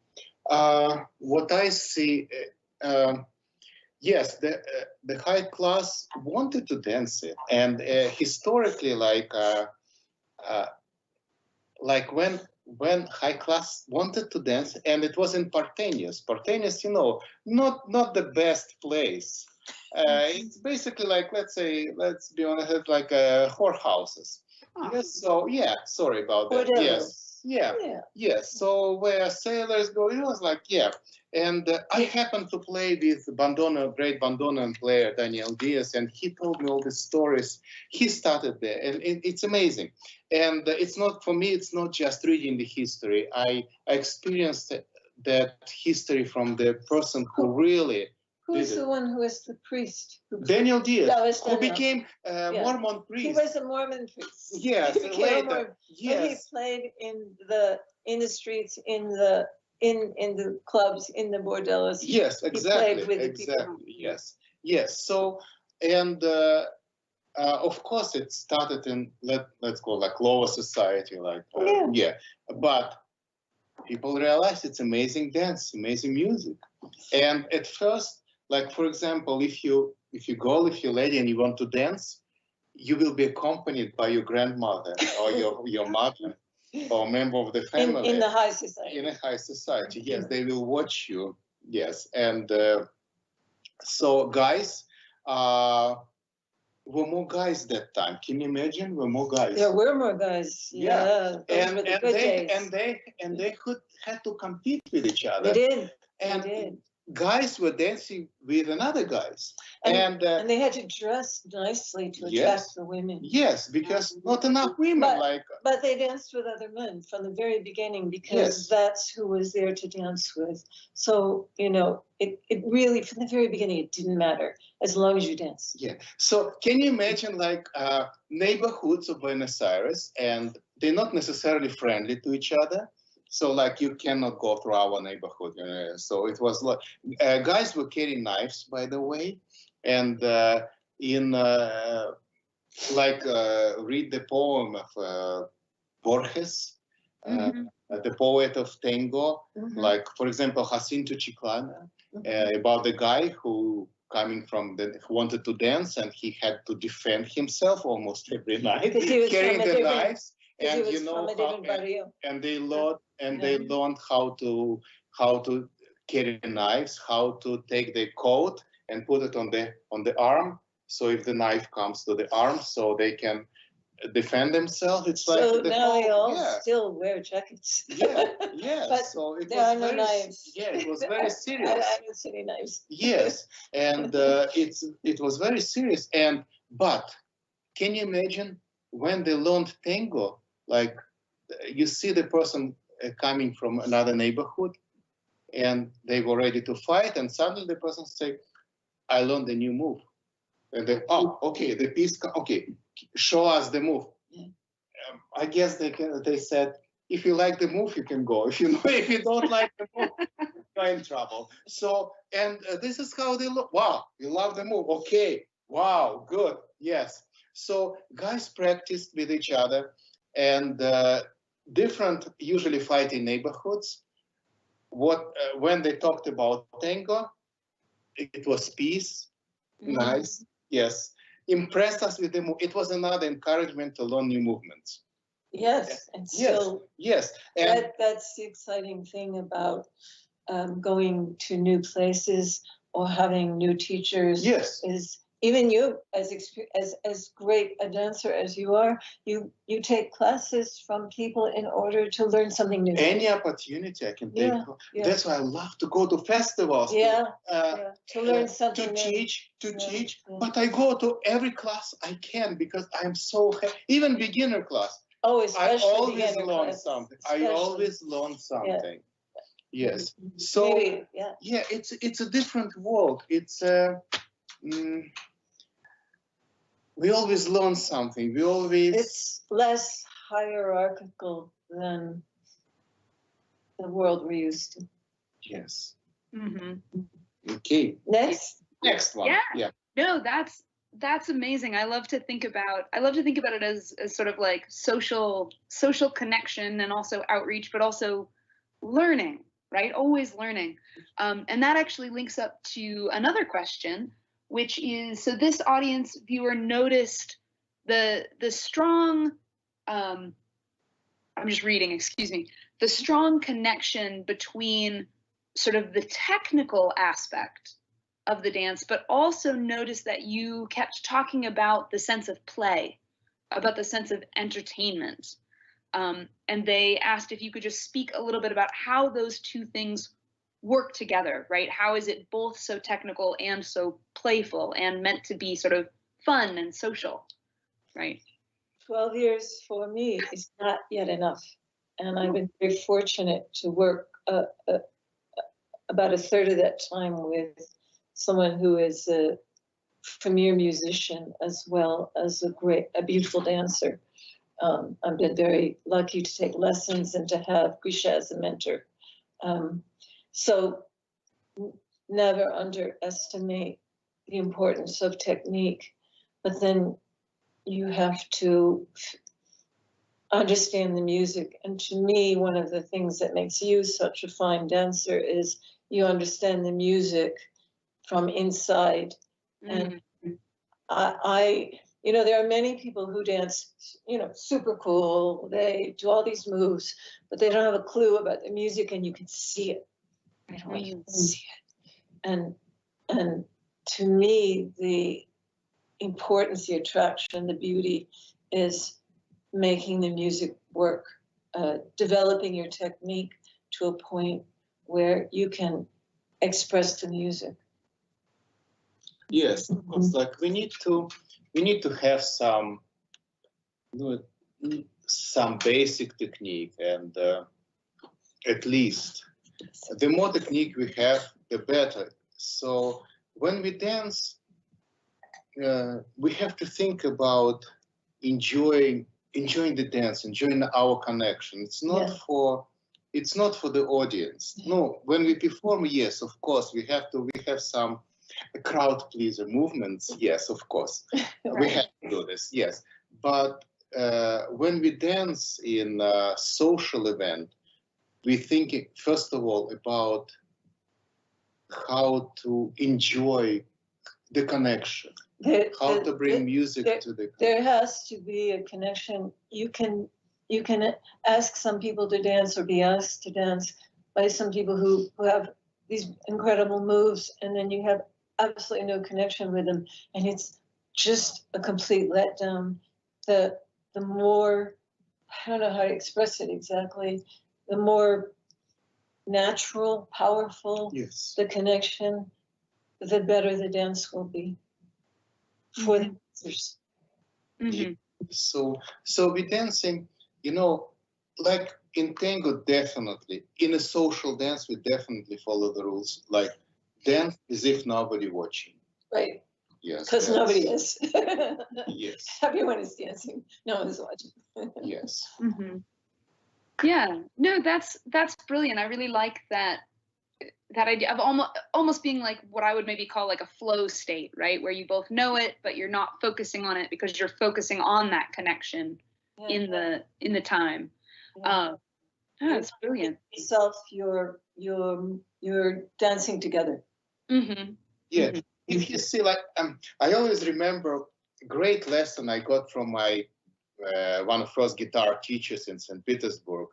What I see, yes, the high class wanted to dance it, and historically, like when high class wanted to dance, and it was in Parthenius, not the best place. It's basically like, let's be honest, like whorehouses. Yes, so yeah, sorry about that. Yes, Yeah. Yeah. Yes. So where sailors go, it was like, yeah. And I happened to play with great bandoneon player Daniel Diaz, and he told me all the stories. He started there, and it's amazing. And it's not, for me, it's not just reading the history. I experienced that history from the person who really Who's did the it. one who was the priest? Daniel Diaz, That was who Daniel. became a Mormon priest. He was a Mormon priest. Yes, He became a later. Mormon, but he Yes. played in the streets, in the clubs, in the bordellos. Yes, exactly. He played with the Exactly. people. Yes. Yes. So, and of course, it started in let's go like lower society, like But people realize it's amazing dance, amazing music, and at first, like for example, if you lady and you want to dance, you will be accompanied by your grandmother or your mother or member of the family in the high society. In a high society, yes, they will watch you. Yes, and so guys, were more guys that time. Can you imagine? Were more guys. There were more guys. Yeah, those were the good days. And they had to compete with each other. They did. And they did. Guys were dancing with another guys, and they had to dress nicely to attract the women. Yes, because not enough women But they danced with other men from the very beginning because that's who was there to dance with. So it really from the very beginning it didn't matter as long as you danced. Yeah. So can you imagine neighborhoods of Buenos Aires, and they're not necessarily friendly to each other. So like you cannot go through our neighborhood. So it was like guys were carrying knives, by the way, and read the poem of Borges, the poet of Tango, like for example Jacinto Chiclana, about the guy who wanted to dance, and he had to defend himself almost every night, carrying the knives. And they learned how to carry knives, how to take the coat and put it on the arm. So if the knife comes to the arm, so they can defend themselves. It's like so now they all still wear jackets. But so it was no knives. Yeah, it was very serious. I haven't seen any knives. Yes, and it was very serious. But can you imagine when they learned tango? Like you see the person coming from another neighborhood, and they were ready to fight, and suddenly the person say, "I learned a new move," and they, okay, the piece, okay, show us the move. I guess they said, if you like the move, you can go. If you don't like the move, you're in trouble. So, and this is how they look. Wow, you love the move. Okay, wow, good, yes. So guys practiced with each other, and different, usually fighting neighborhoods. When they talked about tango, it was peace, nice, yes. Impressed us with the move. It was another encouragement to learn new movements. Yes, and still, yes, and that's the exciting thing about going to new places or having new teachers. Yes, is even you, as great a dancer as you are, you take classes from people in order to learn something new. Any opportunity I can take. Yeah. That's why I love to go to festivals. To learn something new. To teach. Yeah. But I go to every class I can because I'm so even beginner class. Oh, especially I always learn something. I always learn something. Yeah. Yes. So maybe, it's a different world. It's we always learn something. It's less hierarchical than the world we're used to. Yes. Okay. Next one. Yeah. No, that's amazing. I love to think about it as sort of like social connection and also outreach, but also learning, right? Always learning. And that actually links up to another question, which is, so this audience viewer noticed the strong, I'm just reading, excuse me, the strong connection between sort of the technical aspect of the dance, but also noticed that you kept talking about the sense of play, about the sense of entertainment. and they asked if you could just speak a little bit about how those two things work together, right? How is it both so technical and so playful and meant to be sort of fun and social, right? 12 years for me is not yet enough. And I've been very fortunate to work about a third of that time with someone who is a premier musician as well as a beautiful dancer. I've been very lucky to take lessons and to have Grisha as a mentor. So never underestimate the importance of technique, but then you have to understand the music. And to me, one of the things that makes you such a fine dancer is you understand the music from inside. And there are many people who dance, super cool. They do all these moves, but they don't have a clue about the music, and you can see it. You can see it. And to me, the importance, the attraction, the beauty is making the music work, developing your technique to a point where you can express the music. Yes, of course. Like we need to have some basic technique, and at least the more technique we have, the better. So when we dance, we have to think about enjoying the dance, enjoying our connection. It's not for the audience. No, when we perform, yes, of course, we have some crowd pleaser movements. Yes, of course, right. We have to do this. Yes, but when we dance in a social event, we think first of all about how to enjoy the connection, how to bring music to the connection. There has to be a connection. You can ask some people to dance or be asked to dance by some people who have these incredible moves, and then you have absolutely no connection with them, and it's just a complete letdown. The more, I don't know how to express it exactly, the more natural, powerful the connection, the better the dance will be for the dancers. So we're dancing, like in tango, definitely. In a social dance, we definitely follow the rules. Like dance as if nobody watching. Right. Yes. Because nobody is. Yes. Everyone is dancing. No one's watching. Yes. Yeah. No, that's brilliant. I really like that idea of almost being like what I would maybe call like a flow state, right? Where you both know it, but you're not focusing on it because you're focusing on that connection in the time. That's brilliant. Yourself, you're dancing together. Yeah. If you see, like, I always remember a great lesson I got from my one of first guitar teachers in St. Petersburg,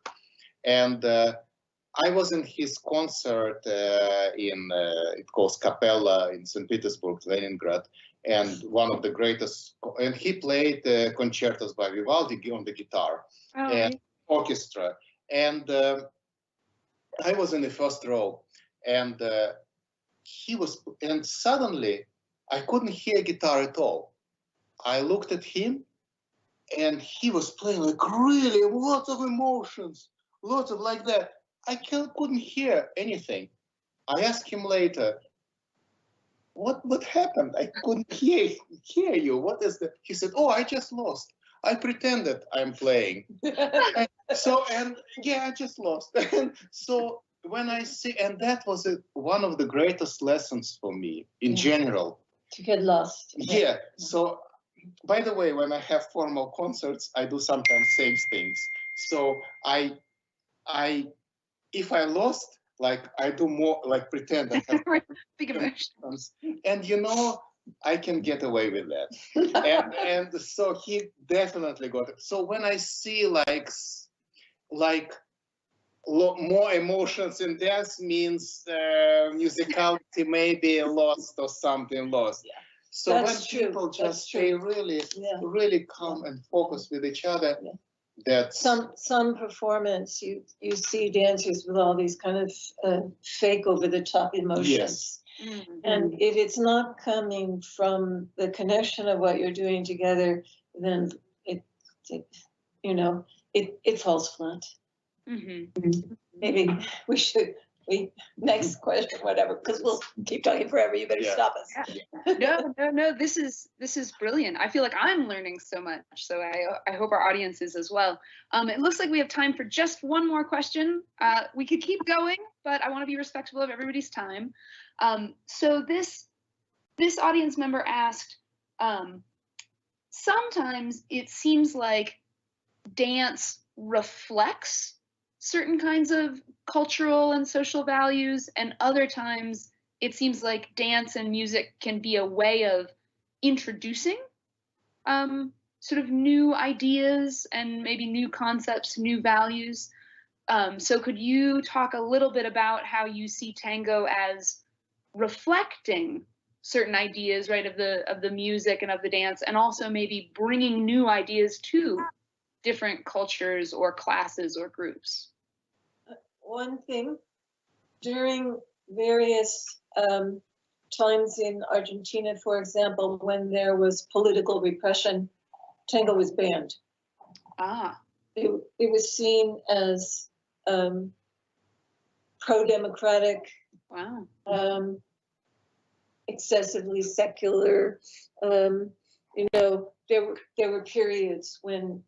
and I was in his concert it calls Capella in St. Petersburg, Leningrad, and one of the greatest, and he played concertos by Vivaldi on the guitar and orchestra, and I was in the first row, and and suddenly I couldn't hear guitar at all. I looked at him, and he was playing like really lots of emotions, lots of like that. I couldn't hear anything. I asked him later, what happened? I couldn't hear you. What is that? He said, I just lost. I pretended I'm playing. I just lost. And so when I see, and that was one of the greatest lessons for me in general. To get lost. Yeah. So, by the way, when I have formal concerts, I do sometimes same things. So if I lost, like I do more, like pretend I have big emotions, and I can get away with that, and so he definitely got it. So when I see more emotions in dance means musicality may be lost or something lost. Yeah. So when people just stay really calm and focus with each other, that's some performance, you see dancers with all these kind of fake over the top emotions. yes. And if it's not coming from the connection of what you're doing together, then it falls flat. Maybe next question, whatever, because we'll keep talking forever. You better stop us. No. This is brilliant. I feel like I'm learning so much. So I hope our audience is as well. It looks like we have time for just one more question. We could keep going, but I want to be respectful of everybody's time. So this audience member asked, sometimes it seems like dance reflects certain kinds of cultural and social values, and other times it seems like dance and music can be a way of introducing sort of new ideas and maybe new concepts, new values. So could you talk a little bit about how you see tango as reflecting certain ideas, right, of the music and of the dance, and also maybe bringing new ideas to different cultures or classes or groups? One thing, during various times in Argentina, for example, when there was political repression, tango was banned. It was seen as pro-democratic, excessively secular. There were periods when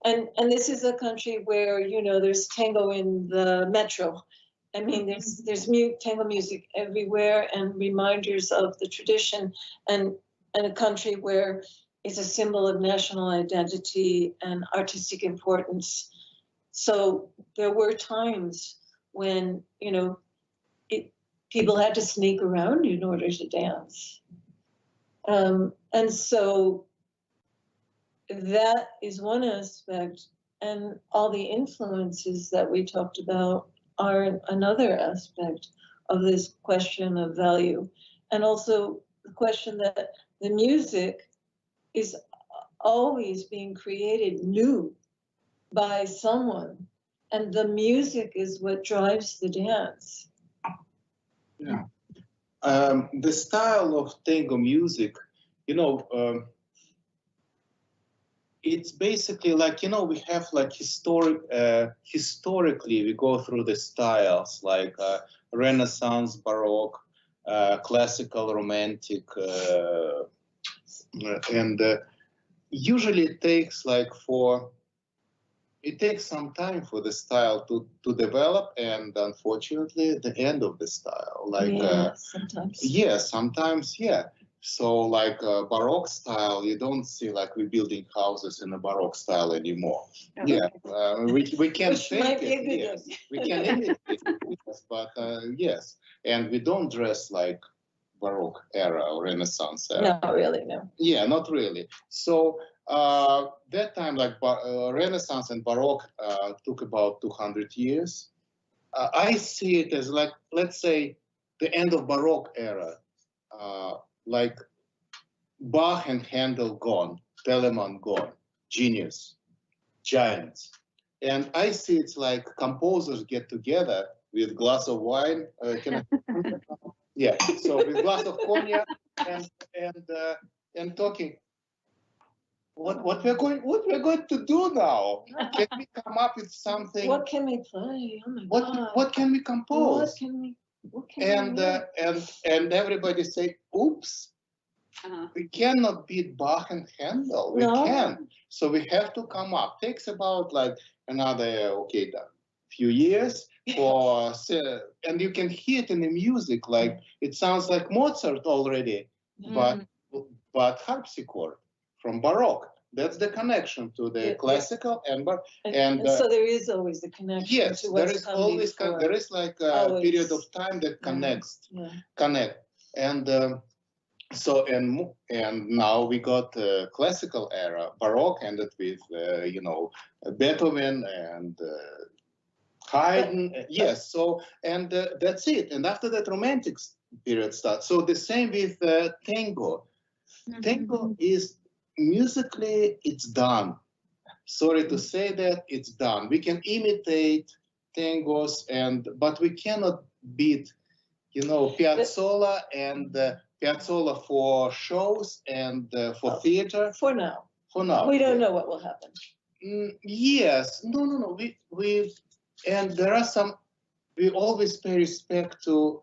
and this is a country where there's tango in the metro. I mean, there's tango music everywhere and reminders of the tradition, and a country where it's a symbol of national identity and artistic importance. So there were times when people had to sneak around in order to dance, and so that is one aspect, and all the influences that we talked about are another aspect of this question of value. And also the question that the music is always being created new by someone, and the music is what drives the dance. Yeah. The style of tango music, it's basically like, we have like historically, we go through the styles like Renaissance, Baroque, classical, romantic, and usually it takes some time for the style to develop, and unfortunately the end of the style, sometimes. So like Baroque style, you don't see like we're building houses in a Baroque style anymore. We can take it, yes. We can imitate it, yes, but yes. And we don't dress like Baroque era or Renaissance era. Not really, no. Yeah, not really. So that time, like Renaissance and Baroque took about 200 years. I see it as like, let's say, the end of Baroque era. Like Bach and Handel gone, Telemann gone, genius, giants. And I see it's like composers get together with glass of wine. Yeah, so with glass of cognac and talking. What we're going to do now? Can we come up with something? What can we play? Oh my God. What can we compose? What can we and everybody say, oops, we cannot beat Bach and Handel. We can't. So we have to come up. Takes about like another few years for and you can hear it in the music, like it sounds like Mozart already, but harpsichord from Baroque. That's the connection to the classical and so there is always the connection. Yes, to there is always there is like a period of time that connect, and so and now we got classical era. Baroque ended with Beethoven and Haydn. Yes, so and that's it. And after that, Romantic period starts. So the same with tango. Tango is musically it's done. sorry to say that, it's done. We can imitate tangos, but we cannot beat, Piazzolla and Piazzolla for shows and for theater. For now. For now. We don't know what will happen. Yes. No. We and there are some. We always pay respect to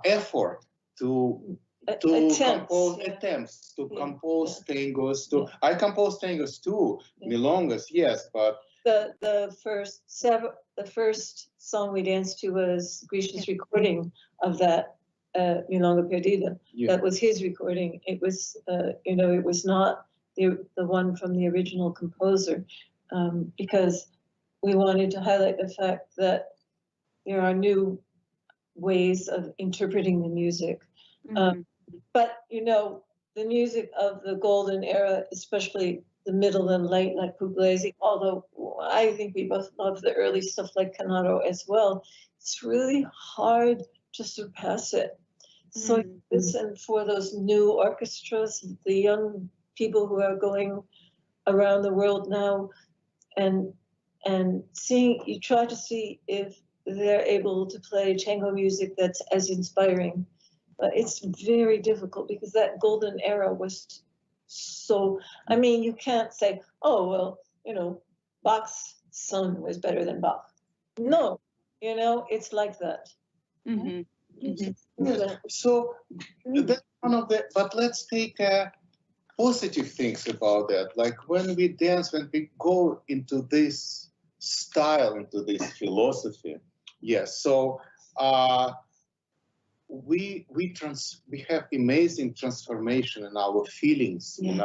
effort to attempts to compose tangos. I compose tangos too, milongas, yes, but the first song we danced to was Grisha's recording of that Milonga Perdida. Yeah. That was his recording. It was it was not the one from the original composer, because we wanted to highlight the fact that there are new ways of interpreting the music. But the music of the golden era, especially the middle and late, like Pugliese, although I think we both love the early stuff like Canaro as well, it's really hard to surpass it. So listen for those new orchestras, the young people who are going around the world now, and you try to see if they're able to play tango music that's as inspiring. But it's very difficult because that golden era was so, you can't say, oh, well, Bach's son was better than Bach. No, it's like that. So that's one of the, but let's take positive things about that. Like when we dance, when we go into this style, into this philosophy, yes. So we have amazing transformation in our feelings, and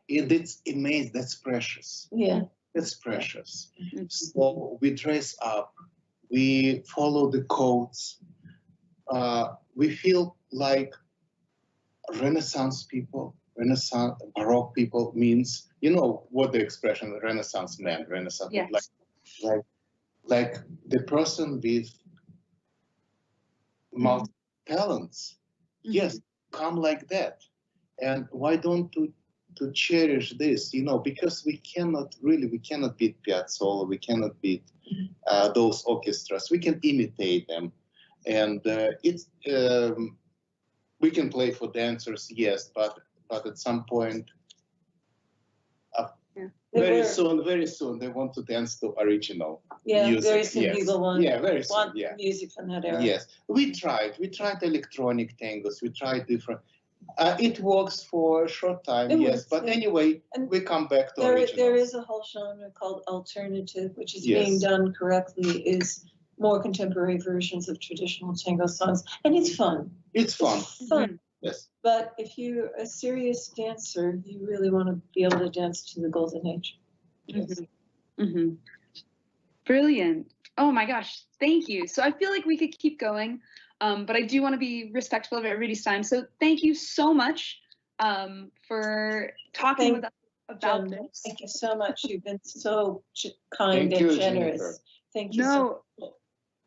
it's amazing. That's precious. Yeah, that's precious. So we dress up, we follow the codes, we feel like Renaissance people. Renaissance Baroque people means, what the expression Renaissance meant. Renaissance, yes. like the person with multi talents, yes, come like that. And why don't to cherish this? Because we cannot beat Piazzolla, we cannot beat those orchestras. We can imitate them, and we can play for dancers, yes, but at some point, very soon, they want to dance to original music. Very soon people want, very soon, want music from that era. Yes, we tried electronic tangos, we tried different. It works for a short time, but anyway, we come back to original. There is a whole genre called alternative, which is being done correctly, is more contemporary versions of traditional tango songs, and it's fun. It's fun. Yes. But if you're a serious dancer, you really want to be able to dance to the golden age. Yes. Brilliant. Oh my gosh, thank you. So I feel like we could keep going, but I do want to be respectful of everybody's time. So thank you so much for talking with us about this. Thank you so much. You've been so kind and generous. Jennifer. Thank you so much.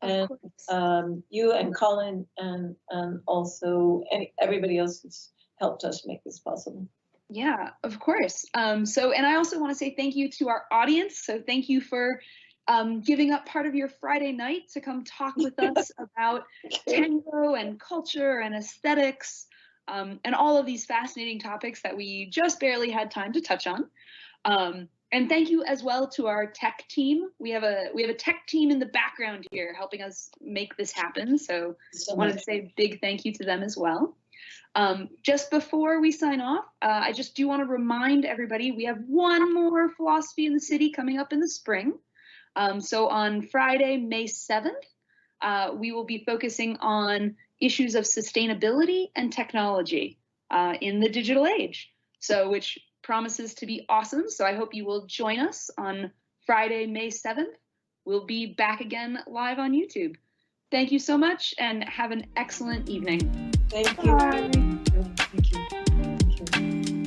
And you and Colin and also everybody else who's helped us make this possible. Yeah, of course. And I also want to say thank you to our audience. So thank you for giving up part of your Friday night to come talk with us about tango and culture and aesthetics and all of these fascinating topics that we just barely had time to touch on. And thank you as well to our tech team. We have a tech team in the background here helping us make this happen. So I wanted to say a big thank you to them as well. Just before we sign off, I just do want to remind everybody we have one more Philosophy in the City coming up in the spring. So on Friday, May 7th, we will be focusing on issues of sustainability and technology in the digital age. So which promises to be awesome. So I hope you will join us on Friday, May 7th. We'll be back again live on YouTube. Thank you so much and have an excellent evening. Thank you. Bye. Thank you. Thank you.